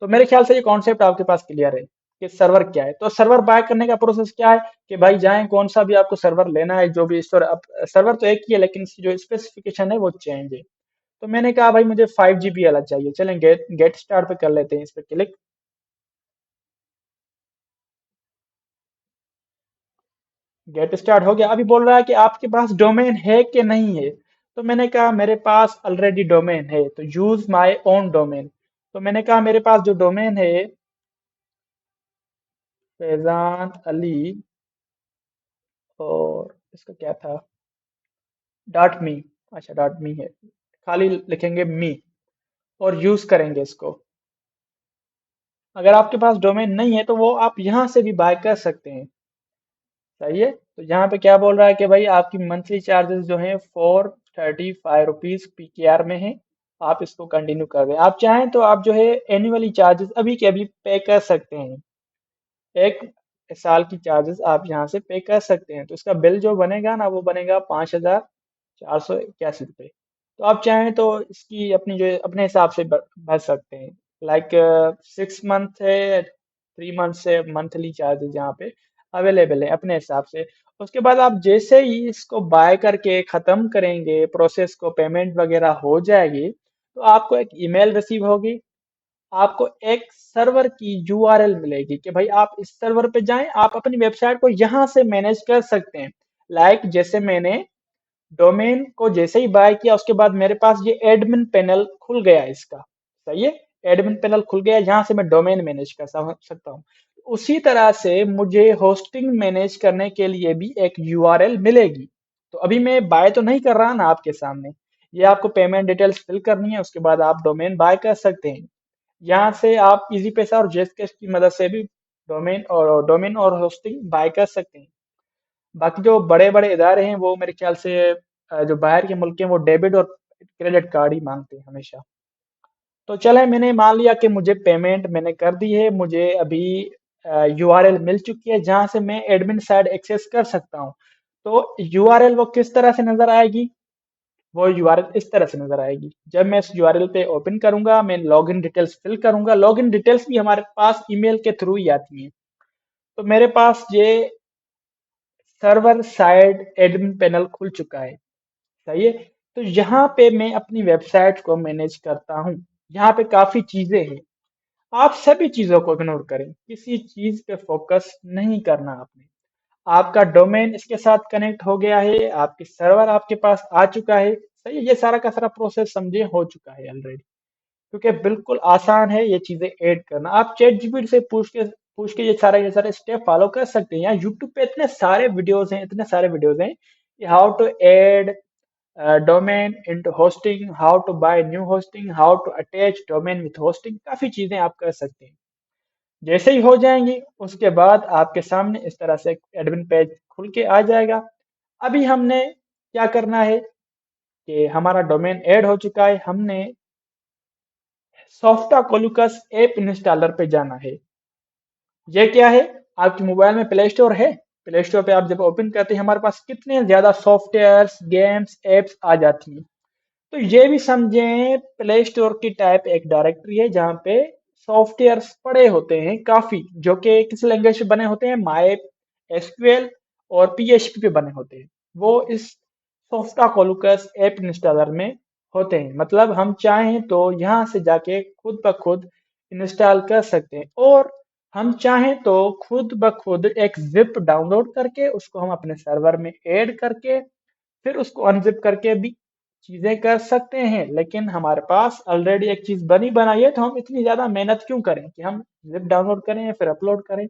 तो मेरे ख्याल से ये कॉन्सेप्ट आपके पास क्लियर है कि सर्वर क्या है। तो सर्वर बाय करने का प्रोसेस क्या है कि भाई जाएं, कौन सा भी आपको सर्वर लेना है, जो भी स्टोर, अब सर्वर तो एक ही है लेकिन इसकी जो स्पेसिफिकेशन है वो चेंज है। तो मैंने कहा भाई मुझे 5 GB वाला चाहिए, चलें गेट गेट स्टार्ट पे कर लेते हैं, इस पे क्लिक। गेट स्टार्ट हो गया। अभी बोल रहा है कि आपके पास डोमेन है कि नहीं है। तो मैंने कहा मेरे पास ऑलरेडी डोमेन है, तो यूज माय ओन डोमेन। तो मैंने कहा मेरे पास जो डोमेन है फैजान अली, और इसका क्या था, डॉट मी। अच्छा डॉट मी है, खाली लिखेंगे मी और यूज करेंगे इसको। अगर आपके पास डोमेन नहीं है तो वो आप यहाँ से भी बाय कर सकते हैं। सही है। तो यहाँ पे क्या बोल रहा है कि भाई आपकी मंथली चार्जेस जो है 435 रुपीज PKR में है। आप इसको कंटिन्यू कर दें, आप चाहें तो आप जो है एनुअली चार्जेस अभी के अभी पे कर सकते हैं। एक साल की चार्जेस आप यहाँ से पे कर सकते हैं, तो इसका बिल जो बनेगा ना वो बनेगा 5,481 रुपये। तो आप चाहें तो इसकी अपनी जो है अपने हिसाब से भर सकते हैं। लाइक 6 मंथ है, 3 मंथ से मंथली चार्जेस यहाँ पे अवेलेबल है अपने हिसाब से। उसके बाद आप जैसे ही इसको बाय करके ख़त्म करेंगे प्रोसेस को, पेमेंट वगैरह हो जाएगी, तो आपको एक ईमेल रिसीव होगी। आपको एक सर्वर की यूआरएल मिलेगी कि भाई आप इस सर्वर पे जाएं, आप अपनी वेबसाइट को यहाँ से मैनेज कर सकते हैं। लाइक जैसे मैंने डोमेन को जैसे ही बाय किया उसके बाद मेरे पास ये एडमिन पैनल खुल गया इसका। सही है। एडमिन पैनल खुल गया, यहाँ से मैं डोमेन मैनेज कर सकता हूँ। उसी तरह से मुझे होस्टिंग मैनेज करने के लिए भी एक यूआरएल मिलेगी। तो अभी मैं बाय तो नहीं कर रहा ना आपके सामने, ये आपको पेमेंट डिटेल्स फिल करनी है, उसके बाद आप डोमेन बाय कर सकते हैं। यहाँ से आप इजी पैसा और जेस्केस की मदद से भी डोमेन और होस्टिंग बाय कर सकते हैं। बाकी जो बड़े बड़े इदारे हैं वो मेरे ख्याल से जो बाहर के मुल्क हैं वो डेबिट और क्रेडिट कार्ड ही मांगते हैं हमेशा। तो चले, मैंने मान लिया कि मुझे पेमेंट मैंने कर दी है, मुझे अभी यूआरएल मिल चुकी है जहां से मैं एडमिन साइड एक्सेस कर सकता हूँ। तो यूआरएल वो किस तरह से नजर आएगी, वो यूआरएल इस तरह से नजर आएगी। जब मैं इस यूआरएल पे ओपन करूंगा, मैं लॉगिन डिटेल्स फिल करूंगा, लॉगिन डिटेल्स भी हमारे पास ईमेल के थ्रू ही आती हैं। तो मेरे पास ये सर्वर साइड एडमिन पैनल खुल चुका है। सही है। तो यहाँ पे मैं अपनी वेबसाइट को मैनेज करता हूँ। यहाँ पे काफी चीजें हैं, आप सभी चीजों को इग्नोर करें, किसी चीज पे फोकस नहीं करना आपने। आपका डोमेन इसके साथ कनेक्ट हो गया है, आपके सर्वर आपके पास आ चुका है। सही है, ये सारा का सारा प्रोसेस समझे हो चुका है ऑलरेडी। क्योंकि बिल्कुल आसान है ये चीजें ऐड करना। आप चैट जीपीटी से पूछ के ये सारे स्टेप फॉलो कर सकते हैं। यहाँ यूट्यूब पे इतने सारे वीडियोस हैं, इतने सारे वीडियोस हैं कि how to add domain into hosting, how to buy new hosting, how to attach domain with hosting, काफी चीजें आप कर सकते हैं। जैसे ही हो जाएंगी उसके बाद आपके सामने इस तरह से एडमिन पेज खुल के आ जाएगा। अभी हमने क्या करना है कि हमारा डोमेन ऐड हो चुका है, हमने सॉफ्टा कोलुकस ऐप इंस्टॉलर पे जाना है। ये क्या है, आपके मोबाइल में प्ले स्टोर है। प्ले स्टोर पे आप जब ओपन करते हैं हमारे पास कितने ज्यादा सॉफ्टवेयर्स गेम्स एप्स आ जाती हैं। तो ये भी समझें प्ले स्टोर की टाइप एक डायरेक्टरी है जहाँ पे सॉफ्टवेयर्स पड़े होते हैं काफी, जो कि किस लैंग्वेज पे बने होते हैं, माई एसक्यूएल और पीएचपी पे बने होते हैं। वो इस सोफ्टा कोलुकस ऐप इंस्टॉलर में होते हैं। मतलब हम चाहें तो यहाँ से जाके खुद ब खुद इंस्टॉल कर सकते हैं, और हम चाहें तो खुद ब खुद एक जिप डाउनलोड करके उसको हम अपने सर्वर में ऐड करके फिर उसको अनजिप करके भी चीजें कर सकते हैं। लेकिन हमारे पास ऑलरेडी एक चीज बनी बनाई है, तो हम इतनी ज्यादा मेहनत क्यों करें कि हम जिप डाउनलोड करें या फिर अपलोड करें।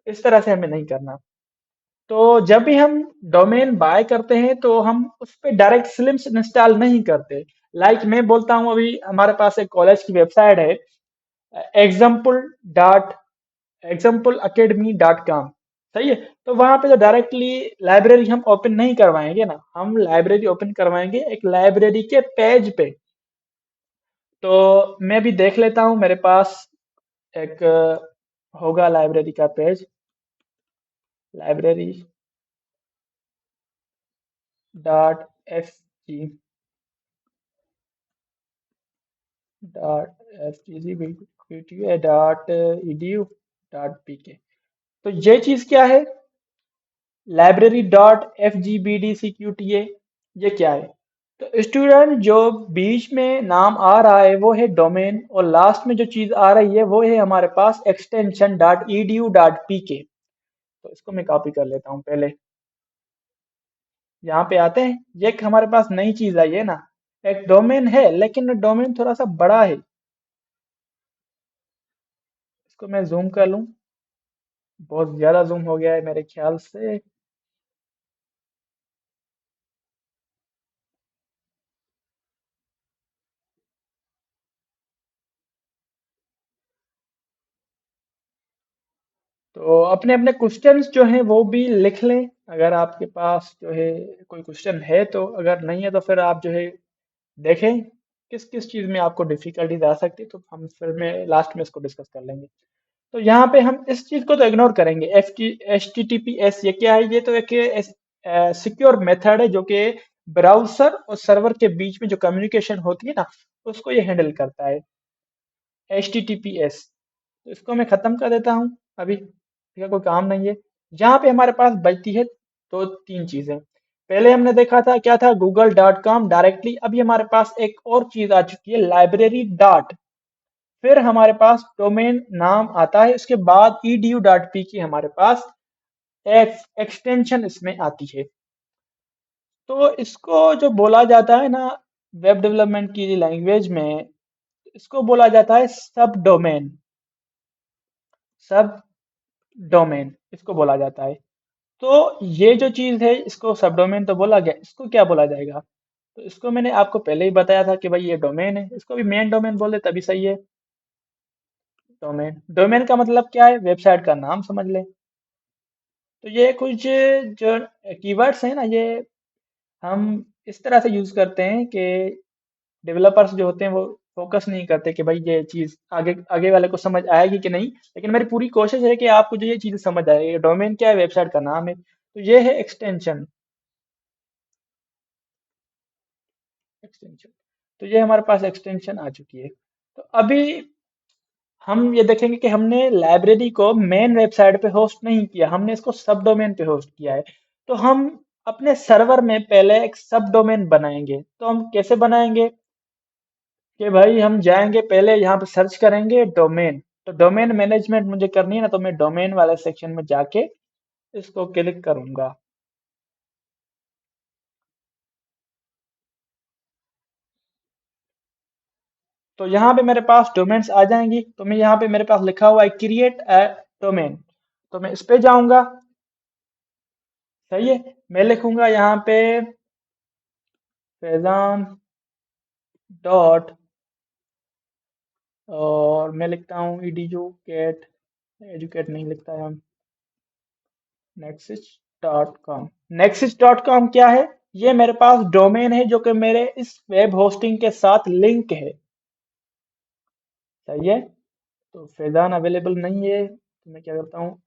इस तरह से हमें नहीं करना। तो जब भी हम डोमेन बाय करते हैं तो हम उस पे डायरेक्ट स्लिम्स इंस्टॉल नहीं करते। लाइक मैं बोलता हूँ, अभी हमारे पास एक कॉलेज की वेबसाइट है, एग्जाम्पल डॉट exampleacademy.com। सही है। तो वहां पे जो डायरेक्टली लाइब्रेरी हम ओपन नहीं करवाएंगे ना, हम लाइब्रेरी ओपन करवाएंगे एक लाइब्रेरी के पेज पे। तो मैं भी देख लेता हूँ मेरे पास एक होगा लाइब्रेरी का page, library dot F G dot F G B dot EDU dot P K. तो ये चीज क्या है, library dot F G B D C Q T A, ये क्या है? तो स्टूडेंट जो बीच में नाम आ रहा है वो है डोमेन, और लास्ट में जो चीज आ रही है वो है हमारे पास extension dot E D U dot P K. तो इसको मैं कॉपी कर लेता हूँ पहले, यहाँ पे आते हैं। ये एक हमारे पास नई चीज आई है ना, एक डोमेन है लेकिन डोमेन थोड़ा सा बड़ा है। इसको मैं जूम कर लूँ, बहुत ज्यादा जूम हो गया है मेरे ख्याल से। तो अपने अपने क्वेश्चंस जो हैं वो भी लिख लें, अगर आपके पास जो है कोई क्वेश्चन है तो, अगर नहीं है तो फिर आप जो है देखें किस किस चीज़ में आपको डिफिकल्टीज आ सकती है, तो हम फिर में लास्ट में इसको डिस्कस कर लेंगे। तो यहाँ पे हम इस चीज़ को तो इग्नोर करेंगे, H T T P S ये क्या है? ये तो एक सिक्योर मेथड है जो कि ब्राउजर और सर्वर के बीच में जो कम्युनिकेशन होती है ना, उसको ये हैंडल करता है, H T T P S. तो इसको मैं खत्म कर देता हूँ अभी, ठीक है, कोई काम नहीं है। यहाँ पे हमारे पास बचती है दो तीन चीजें। पहले हमने देखा था क्या था, गूगल डॉट कॉम डायरेक्टली। अभी हमारे पास एक और चीज आ चुकी है, लाइब्रेरी डॉट, फिर हमारे पास डोमेन नाम आता है, उसके बाद edu डॉट पी की हमारे पास एक एक्सटेंशन इसमें आती है। तो इसको जो बोला जाता है ना वेब डेवलपमेंट की लैंग्वेज में, इसको बोला जाता है सब डोमेन, सब डोमेन इसको बोला जाता है। तो ये जो चीज है इसको सब डोमेन तो बोला गया, इसको क्या बोला जाएगा? तो इसको मैंने आपको पहले ही बताया था कि भाई ये डोमेन है, इसको भी मेन डोमेन बोले तभी सही है। डोमेन, डोमेन का मतलब क्या है? वेबसाइट का नाम समझ ले। तो ये कुछ जो कीवर्ड्स हैं ना, ये हम इस तरह से यूज करते हैं कि डेवलपर्स जो होते हैं वो फोकस नहीं करते कि भाई ये चीज आगे आगे वाले को समझ आएगी कि नहीं, लेकिन मेरी पूरी कोशिश है कि आपको जो ये चीज समझ आए। डोमेन क्या है? वेबसाइट का नाम है। तो ये है एक्सटेंशन, एक्सटेंशन। तो ये हमारे पास एक्सटेंशन आ चुकी है। तो अभी हम ये देखेंगे कि हमने लाइब्रेरी को मेन वेबसाइट पे होस्ट नहीं किया, हमने इसको सब डोमेन पे होस्ट किया है। तो हम अपने सर्वर में पहले एक सब डोमेन बनाएंगे। तो हम कैसे बनाएंगे कि भाई हम जाएंगे पहले यहाँ पे सर्च करेंगे डोमेन। तो डोमेन मैनेजमेंट मुझे करनी है ना, तो मैं डोमेन वाले सेक्शन में जाके इसको क्लिक करूंगा। तो यहाँ पे मेरे पास डोमेन्स आ जाएंगी। तो मैं यहाँ पे मेरे पास लिखा हुआ है क्रिएट ए डोमेन, तो मैं इस पे जाऊंगा। सही है, मैं लिखूंगा यहाँ पे फैजान डॉट, और मैं लिखता हूँ edu एजुकेट नहीं लिखता है, Nexis dot com. Nexis dot com क्या है? ये मेरे पास डोमेन है जो कि मेरे इस वेब होस्टिंग के साथ लिंक है। सही है। तो फैजान अवेलेबल नहीं है, तो मैं क्या करता हूँ,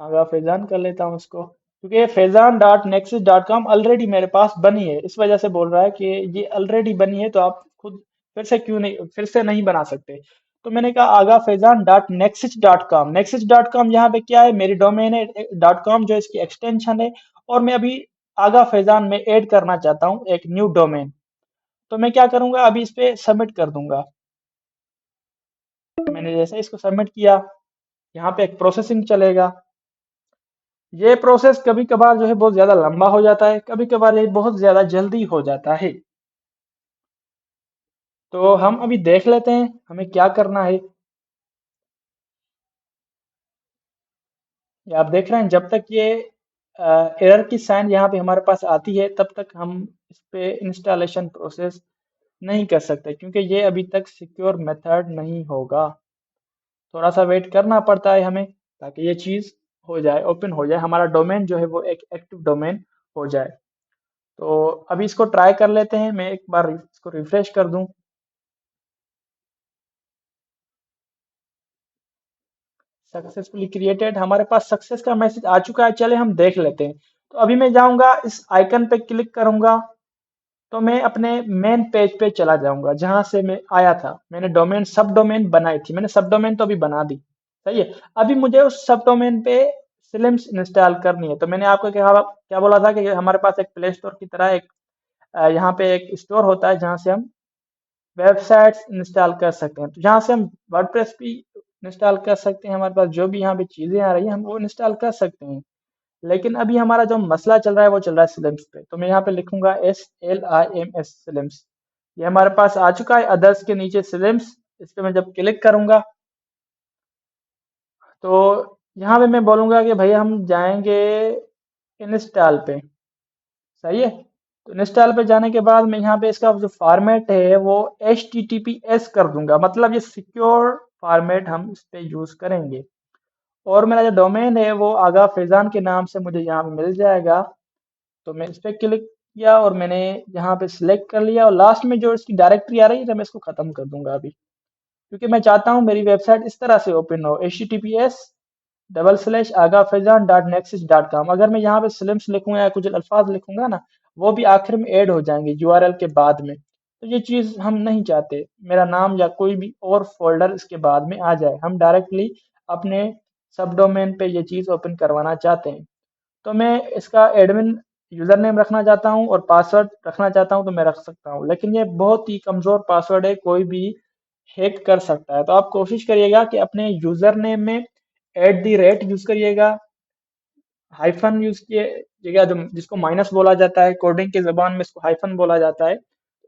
आगा फैजान कर लेता हूँ इसको, क्योंकि ये Faizan dot nexis dot com already मेरे पास बनी है, इस वजह से बोल रहा है कि ये ऑलरेडी बनी है, तो आप खुद फिर से क्यों नहीं, फिर से नहीं बना सकते। तो मैंने कहा Agha Faizan dot nexis dot com. Nexis dot com यहाँ पे क्या है? मेरी डोमेन है, डॉट कॉम जो इसकी एक्सटेंशन है। और मैं अभी आगा फैजान में ऐड करना चाहता हूँ एक न्यू डोमेन। तो मैं क्या करूंगा, अभी इस पे सबमिट कर दूंगा। मैंने जैसे इसको सबमिट किया, यहाँ पे एक प्रोसेसिंग चलेगा। ये प्रोसेस कभी कभार जो है बहुत ज्यादा लंबा हो जाता है, कभी कभार ये बहुत ज्यादा जल्दी हो जाता है। तो हम अभी देख लेते हैं हमें क्या करना है। ये आप देख रहे हैं, जब तक ये एरर की साइन यहाँ पे हमारे पास आती है तब तक हम इस पे इंस्टॉलेशन प्रोसेस नहीं कर सकते, क्योंकि ये अभी तक सिक्योर मेथड नहीं होगा। थोड़ा सा वेट करना पड़ता है हमें, ताकि ये चीज़ हो जाए, ओपन हो जाए, हमारा डोमेन जो है वो एक एक्टिव डोमेन हो जाए। तो अभी इसको ट्राई कर लेते हैं, मैं एक बार इसको रिफ्रेश कर दूं। सक्सेसफुली क्रिएटेड, हमारे पास सक्सेस का मैसेज आ चुका है। चले हम देख लेते हैं। तो अभी मैं जाऊंगा, इस आइकन पे क्लिक करूंगा, तो मैं अपने मेन पेज पे चला जाऊंगा जहां से मैं आया था। मैंने डोमेन सब डोमेन बनाई थी, मैंने सब डोमेन तो अभी बना दी। सही है। अभी मुझे उस सब डोमेन पे सिलिम्स इंस्टॉल करनी है। तो मैंने आपको क्या क्या बोला था कि हमारे पास एक प्ले स्टोर की तरह एक यहाँ पे एक स्टोर होता है जहाँ से हम वेबसाइट्स इंस्टॉल कर सकते हैं। तो जहाँ से हम वर्डप्रेस भी इंस्टॉल कर सकते हैं, हमारे पास जो भी यहाँ पे चीजें आ रही हैं हम वो इंस्टॉल कर सकते हैं। लेकिन अभी हमारा जो मसला चल रहा है वो चल रहा है सिलिम्स पे। तो मैं यहाँ पे लिखूंगा SLIMS सिलिम्स। ये हमारे पास आ चुका है, अदर्स के नीचे सिलिम्स। इस पे मैं जब क्लिक करूंगा तो यहाँ पे मैं बोलूंगा कि भैया हम जाएंगे इंस्टॉल पे। सही है। तो इंस्टॉल पे जाने के बाद मैं यहाँ पे इसका जो फॉर्मेट है वो HTTPS कर दूंगा, मतलब ये सिक्योर फॉर्मेट हम इस पे यूज करेंगे। और मेरा जो डोमेन है वो आगा फैजान के नाम से मुझे यहाँ पे मिल जाएगा। तो मैं इस पे क्लिक किया और मैंने यहाँ पे सिलेक्ट कर लिया, और लास्ट में जो इसकी डायरेक्टरी आ रही है तो मैं इसको खत्म कर दूंगा अभी, क्योंकि मैं चाहता हूँ मेरी वेबसाइट इस तरह से ओपन हो, https://aga-fezan.nexus.com। अगर मैं यहाँ पे स्लिम्स लिखूंगा या कुछ अल्फाज लिखूंगा ना, वो भी आखिर में ऐड हो जाएंगे यूआरएल के बाद में। तो ये चीज हम नहीं चाहते, मेरा नाम या कोई भी और फोल्डर इसके बाद में आ जाए। हम डायरेक्टली अपने सब डोमेन पे ये चीज ओपन करवाना चाहते हैं। तो मैं इसका एडमिन यूजर नेम रखना चाहता हूँ और पासवर्ड रखना चाहता हूँ, तो मैं रख सकता हूँ। लेकिन ये बहुत ही कमजोर पासवर्ड है, कोई भी हैक कर सकता है। तो आप कोशिश करिएगा कि अपने यूजर नेम में @ यूज करिएगा, हाइफन यूज कीजिएगा, जो जिसको माइनस बोला जाता है, कोडिंग की जबान में इसको हाइफन बोला जाता है।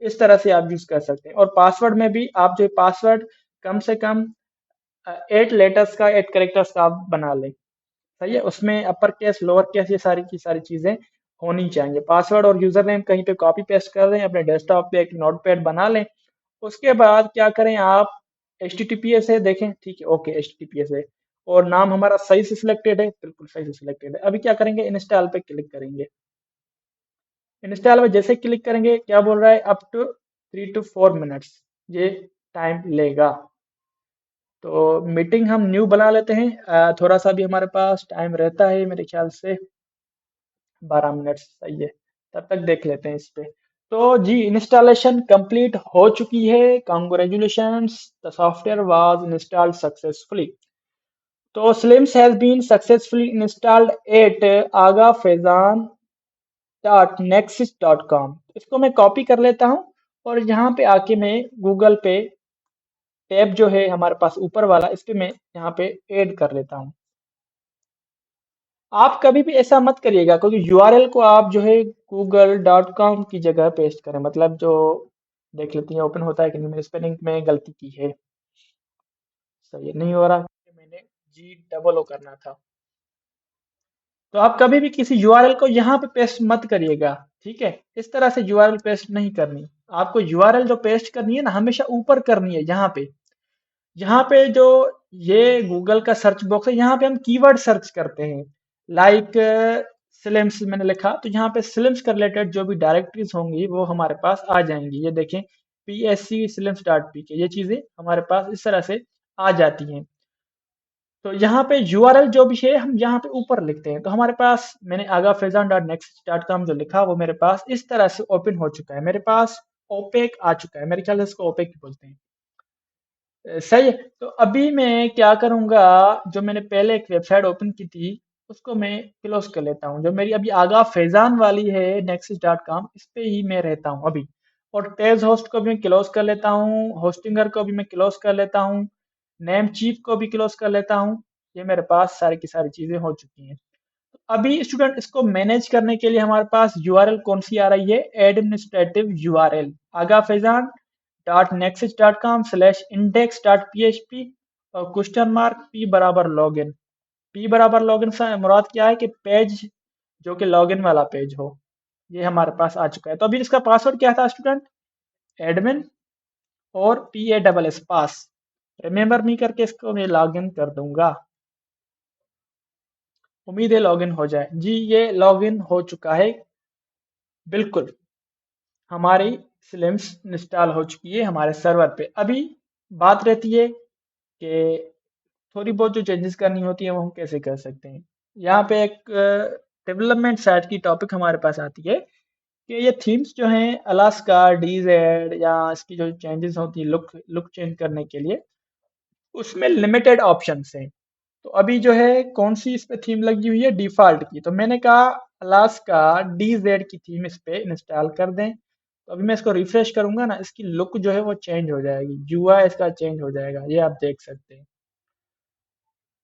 इस तरह से आप यूज कर सकते हैं। और पासवर्ड में भी आप जो पासवर्ड कम से कम 8 लेटर्स का, 8 कैरेक्टर्स का आप बना लें। सही है। उसमें अपर केस लोअर केस ये सारी की सारी चीजें होनी चाहिए। पासवर्ड और यूजर नेम कहीं पे कॉपी पेस्ट कर दें, अपने डेस्कटॉप पे एक नोटपैड बना लें। उसके बाद क्या करें आप, HTTPS है देखें, ठीक है, ओके HTTPS है, और नाम हमारा सही से सिलेक्टेड है, बिल्कुल सही से सिलेक्टेड है। अभी क्या करेंगे, इंस्टॉल पे क्लिक करेंगे। इंस्टॉल में जैसे क्लिक करेंगे क्या बोल रहा है, अप टू 3 to 4 मिनट्स ये टाइम लेगा। तो मीटिंग हम न्यू बना लेते हैं। थोड़ा सा भी हमारे पास टाइम रहता है, मेरे ख्याल से 12 मिनट सही है। तब तक देख लेते हैं इस पे। तो जी इंस्टॉलेशन कंप्लीट हो चुकी है। Congratulations, the software was installed successfully. तो slims has been successfully installed at Agha Faizan dot nexis dot com. इसको मैं कॉपी कर लेता हूँ और यहाँ पे आके मैं गूगल पे टैब जो है हमारे पास ऊपर वाला, इस पे मैं यहाँ पे ऐड कर लेता हूँ। आप कभी भी ऐसा मत करिएगा, क्योंकि यूआरएल को आप जो है google.com की जगह पेस्ट करें, मतलब जो देख लेते हैं ओपन होता है कि नहीं। मैंने स्पेलिंग में गलती की है, सही है, नहीं हो रहा, मैंने G करना था। तो आप कभी भी किसी यूआरएल को यहाँ पे पेस्ट मत करिएगा, ठीक है। इस तरह से यूआरएल पेस्ट नहीं करनी। आपको यूआरएल जो पेस्ट करनी है ना, हमेशा ऊपर करनी है। यहाँ पे जो ये गूगल का सर्च बॉक्स है, यहाँ पे हम कीवर्ड सर्च करते हैं। लाइक सिलिम्स मैंने लिखा, तो यहाँ पे सिलिम्स के रिलेटेड जो भी डायरेक्टरीज होंगी वो हमारे पास आ जाएंगी। ये देखें, PSC_slims.pk, ये चीजें हमारे पास इस तरह से आ जाती हैं। तो यहाँ पे यूआरएल जो भी है हम यहाँ पे ऊपर लिखते हैं। तो हमारे पास मैंने Agha Faizan dot next dot com जो लिखा वो मेरे पास इस तरह से ओपन हो चुका है। मेरे पास ओपेक आ चुका है, मेरे ख्याल से इसको ओपेक ही बोलते हैं। सही है। तो अभी मैं क्या करूंगा, जो मैंने पहले एक वेबसाइट ओपन की थी उसको मैं क्लोज कर लेता हूँ। जो मेरी अभी आगा फैजान वाली है nexus.com, इस पे ही मैं रहता हूँ अभी। और तेज होस्ट को भी मैं क्लोज कर लेता हूँ, होस्टिंगर को भी मैं क्लोज कर लेता हूँ, नेम चीफ को भी क्लोज कर लेता हूँ। ये मेरे पास सारी की सारी चीजें हो चुकी हैं। अभी स्टूडेंट इसको मैनेज करने के लिए हमारे पास यूआरएल कौन सी आ रही है, administrative URL Agha Faizan dot nexis dot com slash index dot PHP और क्वेश्चन मार्क P बराबर लॉगिन। P बराबर लॉगिन से मुराद क्या है कि पेज जो कि लॉगिन वाला पेज हो। ये हमारे पास आ चुका है। तो अभी इसका पासवर्ड क्या था स्टूडेंट, एडमिन और PASS पास। रिमेम्बर मी करके इसको मैं लॉगिन कर दूंगा। उम्मीद है लॉगिन हो जाए। जी ये लॉगिन हो चुका है, बिल्कुल। हमारी स्लिम्स इंस्टॉल हो चुकी है हमारे सर्वर पे। अभी बात रहती है कि थोड़ी बहुत जो चेंजेस करनी होती है वो हम कैसे कर सकते हैं। यहाँ पे एक डेवलपमेंट साइड की टॉपिक हमारे पास आती है कि ये थीम्स जो हैं अलास्का डीजेड या इसकी जो चेंजेस होती है लुक लुक चेंज करने के लिए, उसमें लिमिटेड ऑप्शंस हैं। तो अभी जो है कौन सी इस पे थीम लगी हुई है डिफॉल्ट की, तो मैंने कहा अलास्का डीजेड की थीम इस पे इंस्टॉल कर दें। तो अभी मैं इसको रिफ्रेश करूंगा ना, इसकी लुक जो है वो चेंज हो जाएगी, यूआई इसका चेंज हो जाएगा, ये आप देख सकते हैं।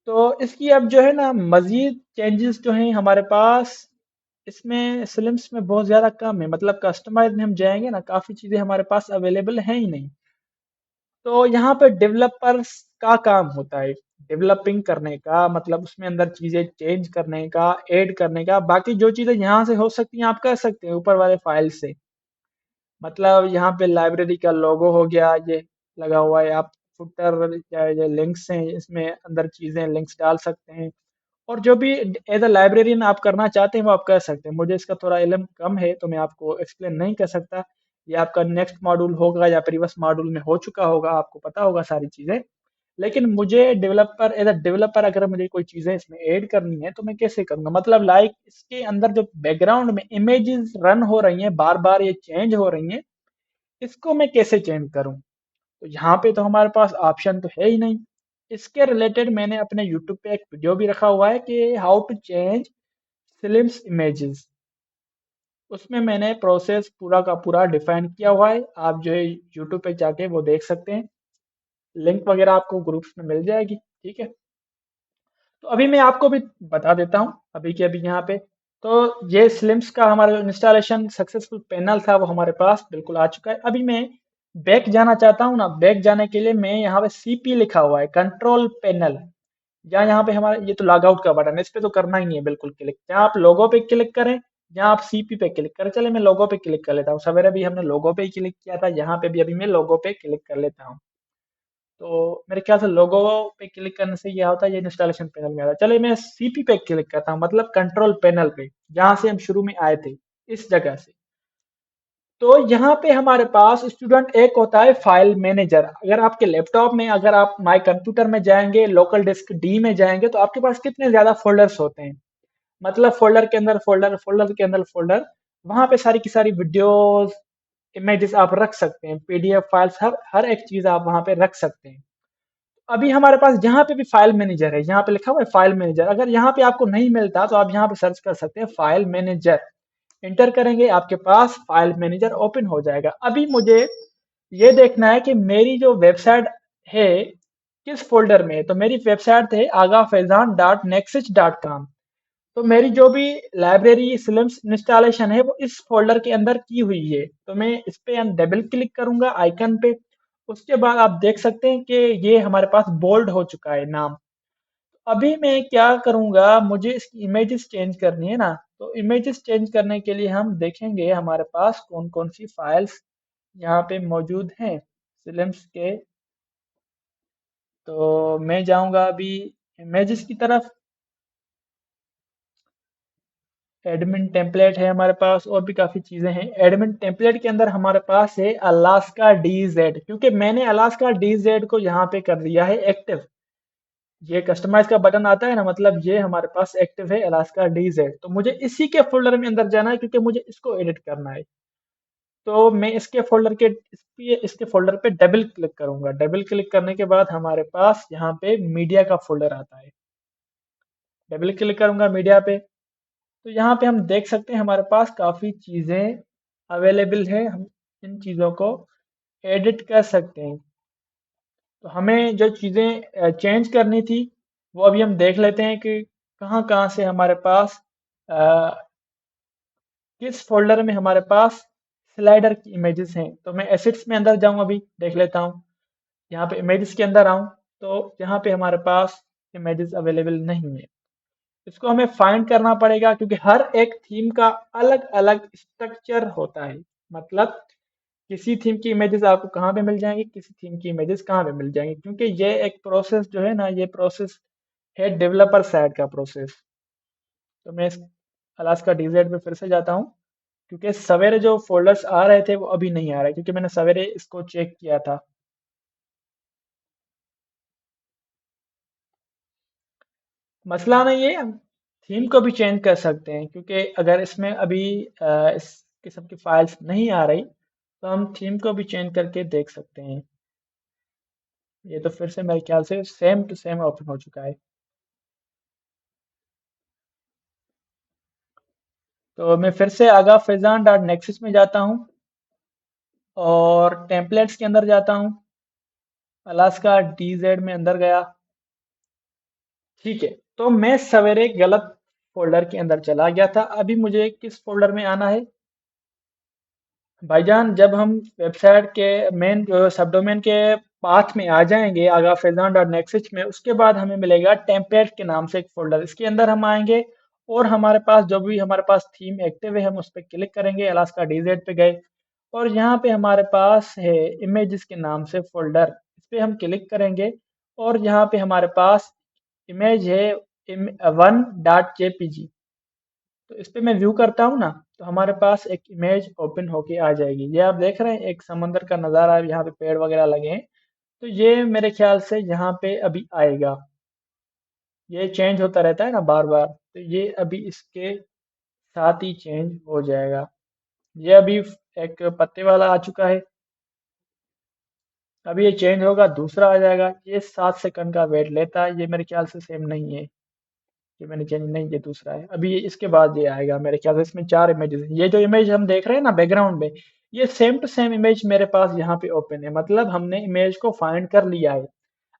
तो इसकी अब जो है ना मजीद चेंजेस जो हैं हमारे पास इसमें स्लिम्स में बहुत ज़्यादा कम है, मतलब कस्टमाइज में हम जाएंगे ना काफ़ी चीज़ें हमारे पास अवेलेबल हैं ही नहीं। तो यहाँ पे डेवलपर्स का काम होता है डेवलपिंग करने का, मतलब उसमें अंदर चीज़ें चेंज करने का, ऐड करने का, बाकी जो चीज़ें यहाँ से हो सकती हैं आप कर सकते हैं ऊपर वाले फाइल से। मतलब यहाँ पे लाइब्रेरी का लोगो हो गया, ये लगा हुआ है, आप फुटर या ये लिंक्स हैं इसमें अंदर चीज़ें लिंक्स डाल सकते हैं। और जो भी एज अ लाइब्रेरियन आप करना चाहते हैं वो आप कर सकते हैं। मुझे इसका थोड़ा इल्म कम है तो मैं आपको एक्सप्लेन नहीं कर सकता। ये आपका नेक्स्ट मॉड्यूल होगा या प्रीवियस मॉड्यूल में हो चुका होगा, आपको पता होगा सारी चीज़ें। लेकिन मुझे डेवलपर एज अ डेवलपर अगर मुझे कोई चीज़ें इसमें ऐड करनी है तो मैं कैसे करूँगा, मतलब लाइक इसके अंदर जो बैकग्राउंड में इमेजेस रन हो रही हैं बार बार ये चेंज हो रही हैं, इसको मैं कैसे चेंज करूँ। तो यहाँ पे तो हमारे पास ऑप्शन तो है ही नहीं। इसके रिलेटेड मैंने अपने यूट्यूब पे एक वीडियो भी रखा हुआ है कि how to change films images. उसमें मैंने प्रोसेस पूरा का पूरा डिफाइन किया हुआ है, आप जो है यूट्यूब पे जाके वो देख सकते हैं। लिंक वगैरह आपको ग्रुप्स में मिल जाएगी, ठीक है। तो अभी मैं आपको भी बता देता हूँ अभी के अभी यहाँ पे। तो ये स्लिम्स का हमारा जो इंस्टॉलेशन सक्सेसफुल पैनल था वो हमारे पास बिल्कुल आ चुका है। अभी मैं बैक जाना चाहता हूँ ना, बैक जाने के लिए मैं यहाँ पे सीपी लिखा हुआ है कंट्रोल पैनल, या यहाँ पे हमारा ये तो लॉग आउट का बटन है, इस पे तो करना ही नहीं है बिल्कुल क्लिक। या आप लोगो पे क्लिक करें या आप सीपी पे क्लिक करें। चले मैं लोगो पे क्लिक कर लेता हूँ, सवेरे भी हमने लोगो पे ही क्लिक किया था, यहाँ पे भी अभी मैं लोगो पे क्लिक कर लेता हूँ। तो मेरे ख्याल से लोगो पे क्लिक करने से क्या होता है, ये इंस्टॉलेशन पैनल में आता है। चलिए मैं सीपी पे क्लिक करता हूँ, मतलब कंट्रोल पैनल पे, जहाँ से हम शुरू में आए थे, इस जगह से। तो यहाँ पे हमारे पास स्टूडेंट एक होता है फाइल मैनेजर। अगर आपके लैपटॉप में, अगर आप माई कंप्यूटर में जाएंगे, लोकल डिस्क डी में जाएंगे, तो आपके पास कितने ज्यादा फोल्डर्स होते हैं, मतलब फोल्डर के अंदर फोल्डर, फोल्डर के अंदर फोल्डर। वहां पे सारी की सारी वीडियोस इमेजेस आप रख सकते हैं, पीडीएफ फाइल्स, हर हर एक चीज आप वहां पे रख सकते हैं। अभी हमारे पास जहाँ पे भी फाइल मैनेजर है, यहाँ पे लिखा हुआ है फाइल मैनेजर, अगर यहाँ पे आपको नहीं मिलता तो आप यहाँ पे सर्च कर सकते हैं फाइल मैनेजर। इंटर करेंगे आपके पास फाइल मैनेजर ओपन हो जाएगा। अभी मुझे ये देखना है कि मेरी जो वेबसाइट है किस फोल्डर में है। तो मेरी वेबसाइट है agafezan.nexus.com। तो मेरी जो भी लाइब्रेरी स्लिम्स इंस्टॉलेशन है वो इस फोल्डर के अंदर की हुई है। तो मैं इस पे डबल क्लिक करूंगा आइकन पे। उसके बाद आप देख सकते हैं कि ये हमारे पास बोल्ड हो चुका है नाम। अभी मैं क्या करूंगा, मुझे इसकी इमेजेस चेंज करनी है ना। तो इमेजेस चेंज करने के लिए हम देखेंगे हमारे पास कौन कौन सी फाइल्स यहाँ पे मौजूद हैं स्लिम्स के। तो मैं जाऊंगा अभी इमेजेस की तरफ। एडमिन टेम्पलेट है हमारे पास, और भी काफ़ी चीज़ें हैं। एडमिन टेम्पलेट के अंदर हमारे पास है अलास्का डीजेड, क्योंकि मैंने अलास्का डीजेड को यहाँ पे कर दिया है एक्टिव। ये कस्टमाइज का बटन आता है ना, मतलब ये हमारे पास एक्टिव है अलास्का डीजेड। तो मुझे इसी के फोल्डर में अंदर जाना है क्योंकि मुझे इसको एडिट करना है। तो मैं इसके फोल्डर के इसके फोल्डर पे डबल क्लिक करूंगा। डबल क्लिक करने के बाद हमारे पास यहाँ पे मीडिया का फोल्डर आता है। डबल क्लिक करूंगा मीडिया पे, तो यहाँ पे हम देख सकते हैं हमारे पास काफ़ी चीज़ें अवेलेबल है, हम इन चीज़ों को एडिट कर सकते हैं। तो हमें जो चीज़ें चेंज करनी थी वो अभी हम देख लेते हैं कि कहाँ कहाँ से हमारे पास अ, किस फोल्डर में हमारे पास स्लाइडर की इमेजेस हैं। तो मैं एसेट्स में अंदर जाऊँ, अभी देख लेता हूँ। यहाँ पे इमेजेस के अंदर आऊँ तो यहाँ पे हमारे पास इमेजेस अवेलेबल नहीं है। इसको हमें फाइंड करना पड़ेगा क्योंकि हर एक थीम का अलग अलग स्ट्रक्चर होता है। मतलब किसी थीम की इमेजेस आपको कहाँ पे मिल जाएंगी, किसी थीम की इमेजेस कहाँ पे मिल जाएंगी, क्योंकि ये एक प्रोसेस जो है ना, ये प्रोसेस है डेवलपर साइड का प्रोसेस। तो मैं इस अलास्का डीजेड पे फिर से जाता हूँ, क्योंकि सवेरे जो फोल्डर्स आ रहे थे वो अभी नहीं आ रहे, क्योंकि मैंने सवेरे इसको चेक किया था। मसला नहीं है, हम थीम को भी चेंज कर सकते हैं, क्योंकि अगर इसमें अभी इस किस्म की फाइल्स नहीं आ रही तो हम थीम को भी चेंज करके देख सकते हैं। ये तो फिर से मेरे ख्याल से सेम टू सेम ओपन हो चुका है। तो मैं फिर से आगा फैजान डॉट नेक्सस में जाता हूँ और टेम्पलेट्स के अंदर जाता हूँ। अलास्का डीजेड में अंदर गया। ठीक है, तो मैं सवेरे गलत फोल्डर के अंदर चला गया था। अभी मुझे किस फोल्डर में आना है भाईजान? जब हम वेबसाइट के मेन सब डोमेन के पाथ में आ जाएंगे आगा फैजान डॉट नेक्स्ट में, उसके बाद हमें मिलेगा टेम्पलेट के नाम से एक फोल्डर। इसके अंदर हम आएंगे और हमारे पास जो भी हमारे पास थीम एक्टिव है हम उस पर क्लिक करेंगे। अलास्का डीजेड पे गए और यहाँ पे हमारे पास है इमेजेस के नाम से फोल्डर, इस पे हम क्लिक करेंगे और यहाँ पे हमारे पास इमेज है वन डॉट जेपीजी। तो इस पे मैं व्यू करता हूँ ना, तो हमारे पास एक इमेज ओपन होके आ जाएगी। ये आप देख रहे हैं एक समंदर का नज़ारा है, यहाँ पे पेड़ वगैरह लगे हैं। तो ये मेरे ख्याल से यहाँ पे अभी आएगा। ये चेंज होता रहता है ना बार बार, तो ये अभी इसके साथ ही चेंज हो जाएगा। ये अभी एक पत्ते वाला आ चुका है। अभी ये चेंज होगा, दूसरा आ जाएगा। ये 7 सेकंड का वेट लेता है। ये मेरे ख्याल से सेम नहीं है, ये मैंने चेंज नहीं, ये दूसरा है। अभी ये इसके बाद ये आएगा। मेरे ख्याल से इसमें 4 इमेजेस हैं। ये जो इमेज हम देख रहे हैं ना बैकग्राउंड में, ये सेम टू सेम इमेज मेरे पास यहाँ पे ओपन है। मतलब हमने इमेज को फाइंड कर लिया है।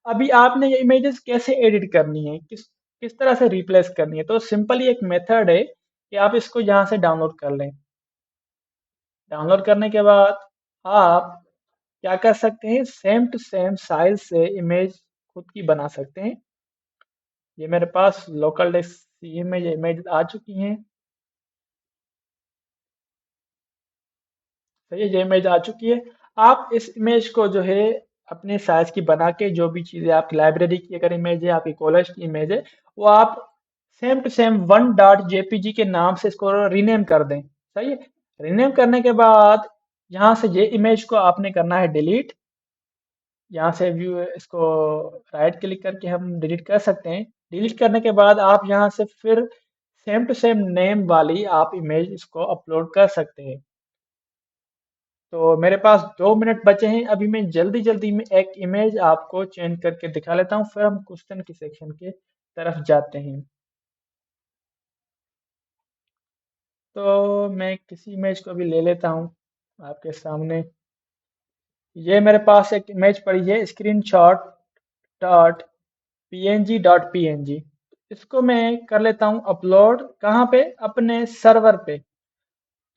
अभी आपने ये इमेजेस कैसे एडिट करनी है, किस किस तरह से रिप्लेस करनी है, तो सिंपली एक मेथड है कि आप इसको यहाँ से डाउनलोड कर लें। डाउनलोड करने के बाद आप क्या कर सकते हैं, सेम टू सेम साइज से इमेज खुद की बना सकते हैं। ये मेरे पास लोकल डिस्क सी में ये इमेज आ चुकी हैं। सही है, ये इमेज आ चुकी है। आप इस इमेज को जो है अपने साइज की बना के, जो भी चीज़ें आपकी लाइब्रेरी की अगर इमेज है, आपकी कॉलेज की इमेज है, वो आप same to same one dot JPG के नाम से इसको रीनेम कर दें। सही है। रीनेम करने के बाद यहाँ से ये इमेज को आपने करना है डिलीट। यहाँ से व्यू इसको राइट क्लिक करके हम डिलीट कर सकते हैं। डिलीट करने के बाद आप यहाँ से फिर सेम टू सेम नेम वाली आप इमेज इसको अपलोड कर सकते हैं। तो मेरे पास 2 मिनट बचे हैं। अभी मैं जल्दी जल्दी में एक इमेज आपको चेंज करके दिखा लेता हूँ, फिर हम क्वेश्चन की सेक्शन के तरफ जाते हैं। तो मैं किसी इमेज को भी ले लेता हूँ आपके सामने। ये मेरे पास एक इमेज पड़ी है स्क्रीन शॉट डॉट png। इसको मैं कर लेता हूँ अपलोड। कहाँ पे? अपने सर्वर पे।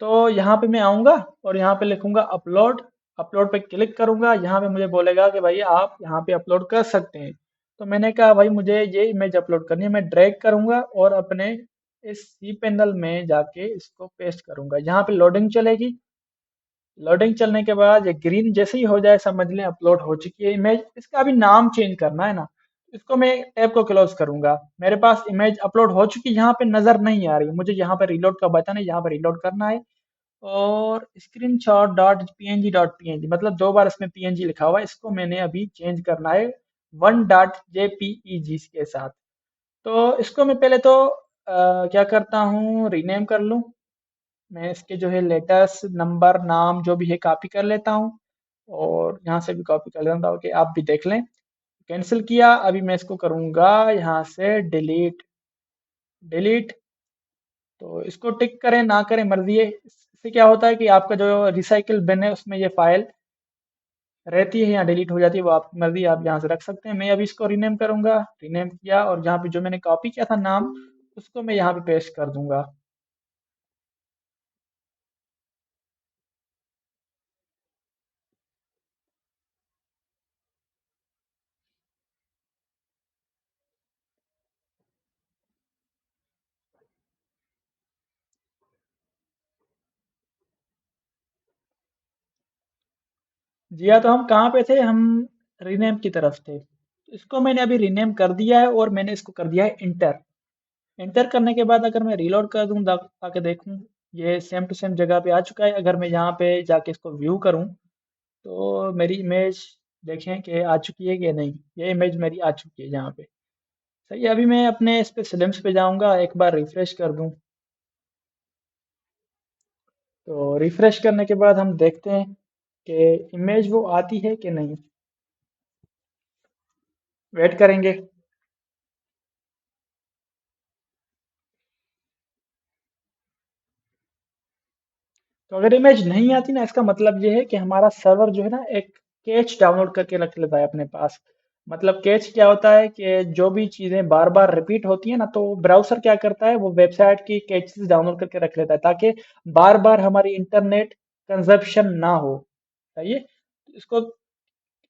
तो यहाँ पे मैं आऊँगा और यहाँ पे लिखूँगा अपलोड। अपलोड पे क्लिक करूँगा। यहाँ पे मुझे बोलेगा कि भाई आप यहाँ पे अपलोड कर सकते हैं। तो मैंने कहा भाई मुझे ये इमेज अपलोड करनी है। मैं ड्रैग करूँगा और अपने इस सी पैनल में जाके इसको पेस्ट करूँगा। यहाँ पे लोडिंग चलेगी। लोडिंग चलने के बाद ये ग्रीन जैसे ही हो जाए समझ लें अपलोड हो चुकी है इमेज। इसका अभी नाम चेंज करना है ना, इसको मैं टैब को क्लोज करूंगा। मेरे पास इमेज अपलोड हो चुकी, यहाँ पे नजर नहीं आ रही मुझे। यहाँ पे रीलोड का बटन है, यहाँ पे रीलोड करना है। और स्क्रीन शॉट डॉट पीएनजी मतलब 2 बार इसमें पीएनजी लिखा हुआ है, इसको मैंने अभी चेंज करना है वन डॉट जेपीईजी के साथ। तो इसको मैं पहले तो क्या करता हूँ, रीनेम कर लूँ। मैं इसके जो है लेटर्स नंबर नाम जो भी है कॉपी कर लेता हूँ और यहाँ से भी कॉपी कर लेता हूँ ताकि आप भी देख लें। कैंसिल किया। अभी मैं इसको करूँगा यहाँ से डिलीट। डिलीट। तो इसको टिक करें ना करें मर्जी है। इससे क्या होता है कि आपका जो रिसाइकिल बिन है उसमें ये फाइल रहती है या डिलीट हो जाती है, वो आपकी मर्जी, आप यहाँ से रख सकते हैं। मैं अभी इसको रीनेम करूंगा। रीनेम किया और जहाँ पे जो मैंने कॉपी किया था नाम, उसको मैं यहाँ पे पेस्ट कर दूंगा। जी हाँ, तो हम कहाँ पे थे? हम रीनेम की तरफ थे। तो इसको मैंने अभी रीनेम कर दिया है और मैंने इसको कर दिया है इंटर। इंटर करने के बाद अगर मैं रीलोड कर दूँ ताकि देखूँ, ये सेम टू सेम जगह पे आ चुका है। अगर मैं यहाँ पे जाके इसको व्यू करूँ तो मेरी इमेज देखें कि आ चुकी है कि नहीं। ये इमेज मेरी आ चुकी है यहाँ पे। सही है, अभी मैं अपने इस पे सिलिम्स पे जाऊंगा, एक बार रिफ्रेश कर दूं। तो रिफ्रेश करने के बाद हम देखते हैं कि इमेज वो आती है कि नहीं। वेट करेंगे। तो अगर इमेज नहीं आती ना, इसका मतलब ये है कि हमारा सर्वर जो है ना एक कैच डाउनलोड करके रख लेता है अपने पास। मतलब कैच क्या होता है कि जो भी चीजें बार बार रिपीट होती है ना, तो ब्राउजर क्या करता है, वो वेबसाइट की कैचेस डाउनलोड करके रख लेता है ताकि बार बार हमारी इंटरनेट कंजप्शन ना हो। सही है। इसको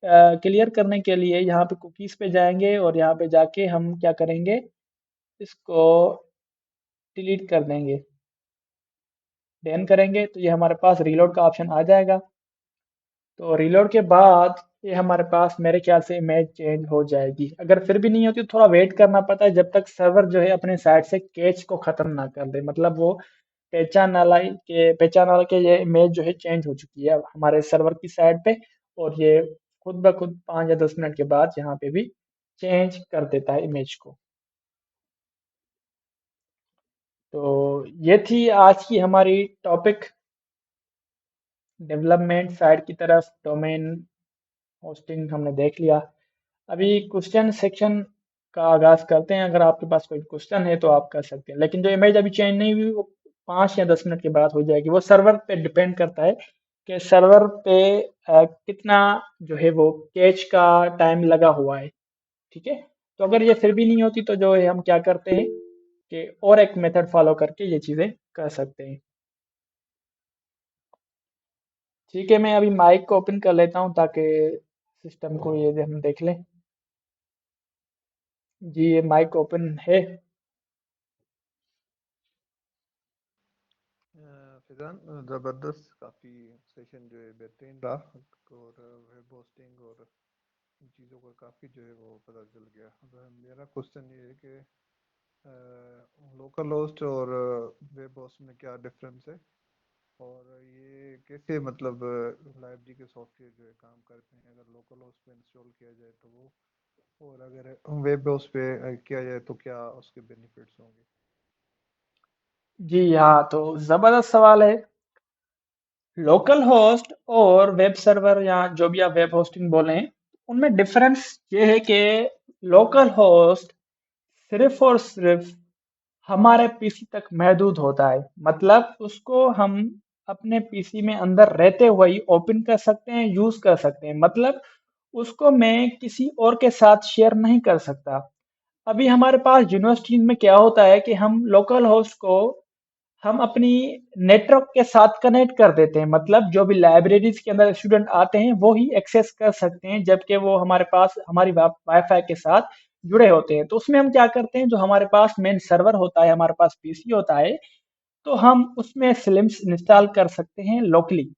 क्लियर करने के लिए यहाँ पे कुकीज पे जाएंगे और यहाँ पे जाके हम क्या करेंगे, इसको डिलीट कर देंगे। डन करेंगे तो ये हमारे पास रीलोड का ऑप्शन आ जाएगा। तो रीलोड के बाद ये हमारे पास मेरे ख्याल से इमेज चेंज हो जाएगी। अगर फिर भी नहीं होती तो थोड़ा वेट करना पड़ता है जब तक सर्वर जो है अपने साइड से कैच को खत्म ना कर दे। मतलब वो पहचान वाला के ये इमेज जो है चेंज हो चुकी है अब हमारे सर्वर की साइड पे। और ये खुद ब खुद 5 या 10 मिनट के बाद यहाँ पे भी चेंज कर देता है इमेज को। तो ये थी आज की हमारी टॉपिक, डेवलपमेंट साइड की तरफ डोमेन होस्टिंग हमने देख लिया। अभी क्वेश्चन सेक्शन का आगाज करते हैं। अगर आपके पास कोई क्वेश्चन है तो आप कर सकते हैं, लेकिन जो इमेज अभी चेंज नहीं हुई वो 5 या 10 मिनट के बाद हो जाएगी। वो सर्वर पे डिपेंड करता है कि सर्वर पे कितना जो है वो कैच का टाइम लगा हुआ है। ठीक है। तो अगर ये फिर भी नहीं होती तो जो है हम क्या करते हैं कि और एक मेथड फॉलो करके ये चीज़ें कर सकते हैं। ठीक है, मैं अभी माइक को ओपन कर लेता हूँ ताकि सिस्टम को ये हम देख लें। जी, ये माइक ओपन है। फिजान, ज़बरदस्त काफ़ी सेशन जो है बेहतरीन रहा। और वेब होस्टिंग और इन चीज़ों का काफ़ी जो है वो पता चल गया। अब मेरा क्वेश्चन ये है कि लोकल होस्ट और वेब होस्ट में क्या डिफरेंस है, और ये कैसे मतलब लाइब्रेरी के सॉफ्टवेयर जो है काम करते हैं अगर लोकल होस्ट पे इंस्टॉल किया जाए तो वो, और अगर वेब होस्ट पे किया जाए तो क्या उसके बेनिफिट्स होंगे। जी हाँ, तो ज़बरदस्त सवाल है। लोकल होस्ट और वेब सर्वर या जो भी आप वेब होस्टिंग बोलें, उनमें डिफरेंस ये है कि लोकल होस्ट सिर्फ और सिर्फ हमारे पीसी तक महदूद होता है। मतलब उसको हम अपने पीसी में अंदर रहते हुए ही ओपन कर सकते हैं, यूज कर सकते हैं। मतलब उसको मैं किसी और के साथ शेयर नहीं कर सकता। अभी हमारे पास यूनिवर्सिटी में क्या होता है कि हम लोकल होस्ट को हम अपनी नेटवर्क के साथ कनेक्ट कर देते हैं। मतलब जो भी लाइब्रेरीज के अंदर स्टूडेंट आते हैं वो ही एक्सेस कर सकते हैं, जबकि वो हमारे पास हमारी वाईफाई के साथ जुड़े होते हैं। तो उसमें हम क्या करते हैं, जो हमारे पास मेन सर्वर होता है, हमारे पास पीसी होता है, तो हम उसमें स्लिम्स इंस्टॉल कर सकते हैं लोकली।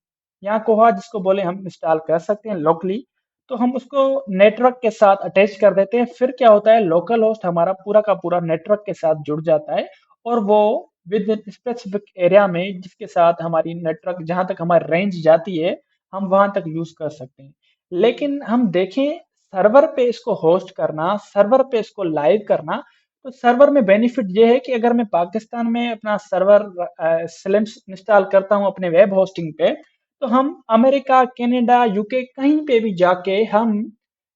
या कोहा जिसको बोले हम इंस्टॉल कर सकते हैं लोकली। तो हम उसको नेटवर्क के साथ अटैच कर देते हैं। फिर क्या होता है, लोकल होस्ट हमारा पूरा का पूरा नेटवर्क के साथ जुड़ जाता है। और वो विद इन स्पेसिफिक एरिया में जिसके साथ हमारी नेटवर्क जहां तक हमारी रेंज जाती है, हम वहां तक यूज कर सकते हैं। लेकिन हम देखें सर्वर पे इसको होस्ट करना, सर्वर पे इसको लाइव करना, तो सर्वर में बेनिफिट ये है कि अगर मैं पाकिस्तान में अपना सर्वर स्लिम्स इंस्टॉल करता हूँ अपने वेब होस्टिंग पे, तो हम अमेरिका, कनाडा, यूके कहीं पे भी जाके हम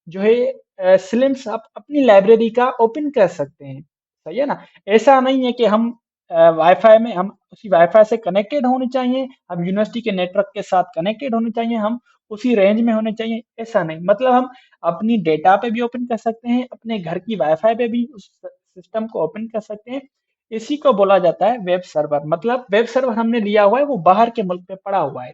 जो है स्लिम्स अपनी लाइब्रेरी का ओपन कर सकते हैं। सही है ना। ऐसा नहीं है कि हम वाईफाई में हम उसी वाईफाई से कनेक्टेड होने चाहिए, हम यूनिवर्सिटी के नेटवर्क के साथ कनेक्टेड होने चाहिए, हम उसी रेंज में होने चाहिए, ऐसा नहीं। मतलब हम अपनी डेटा पे भी ओपन कर सकते हैं, अपने घर की वाईफाई पे भी उस सिस्टम को ओपन कर सकते हैं। इसी को बोला जाता है वेब सर्वर। मतलब वेब सर्वर हमने लिया हुआ है वो बाहर के मुल्क पे पड़ा हुआ है।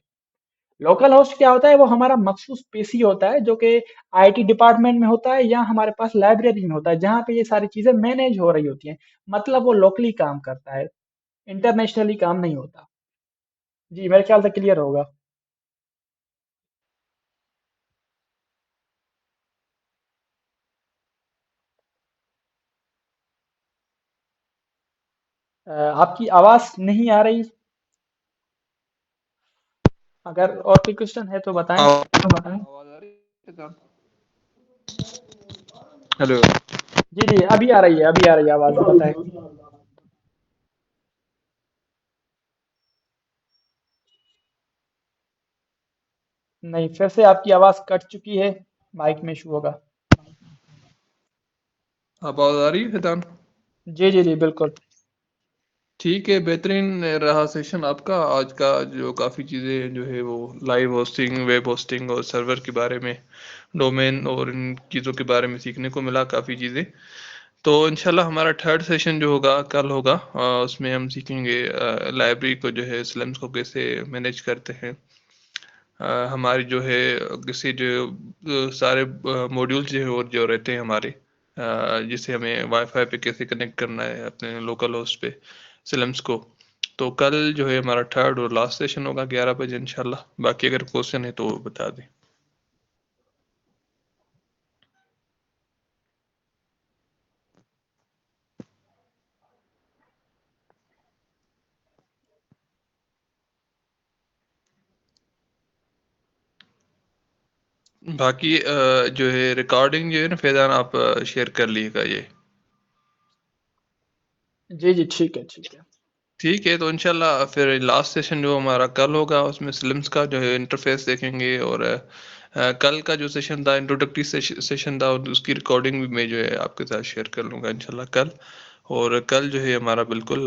लोकल होस्ट क्या होता है, वो हमारा मखसूस पीसी होता है जो कि आईटी डिपार्टमेंट में होता है या हमारे पास लाइब्रेरी में होता है, जहाँ पे ये सारी चीजें मैनेज हो रही होती हैं। मतलब वो लोकली काम करता है, इंटरनेशनली काम नहीं होता। जी, मेरे ख्याल से क्लियर होगा। आपकी आवाज नहीं आ रही। अगर और कोई क्वेश्चन है तो बताएं। आवाज आ रही है? हेलो। जी जी, अभी आ रही है, अभी आ रही है आवाज, बताएं। नहीं, फिर से आपकी आवाज कट चुकी है, माइक में इशू होगा। आवाज आ रही है फैजान? जी जी जी, बिल्कुल। ठीक है, बेहतरीन रहा सेशन आपका आज का। जो काफ़ी चीज़ें जो है वो लाइव होस्टिंग, वेब होस्टिंग और सर्वर के बारे में, डोमेन और इन चीज़ों के बारे में सीखने को मिला काफ़ी चीज़ें। तो इंशाल्लाह हमारा थर्ड सेशन जो होगा कल होगा, उसमें हम सीखेंगे लाइब्रेरी को जो है स्लम्स को कैसे मैनेज करते हैं। हमारी जो है किसी जो सारे मॉड्यूल्स जो है और जो रहते हैं हमारे, जिसे हमें वाईफाई पे कैसे कनेक्ट करना है अपने लोकल होस्ट पे सिलम्स को। तो कल जो है हमारा थर्ड और लास्ट सेशन होगा 11 बजे इंशाल्लाह। बाकी अगर क्वेश्चन है तो बता दें। बाकी जो है रिकॉर्डिंग जो है ना फैजान, आप शेयर कर लीजिएगा ये। जी जी, ठीक है ठीक है। ठीक है, तो इंशाल्लाह फिर लास्ट सेशन जो हमारा कल होगा उसमें स्लिम्स का जो है इंटरफेस देखेंगे। और कल का जो सेशन था इंट्रोडक्टरी सेशन था, और उसकी रिकॉर्डिंग भी मैं जो है आपके साथ शेयर कर लूँगा इंशाल्लाह कल। और कल जो है हमारा बिल्कुल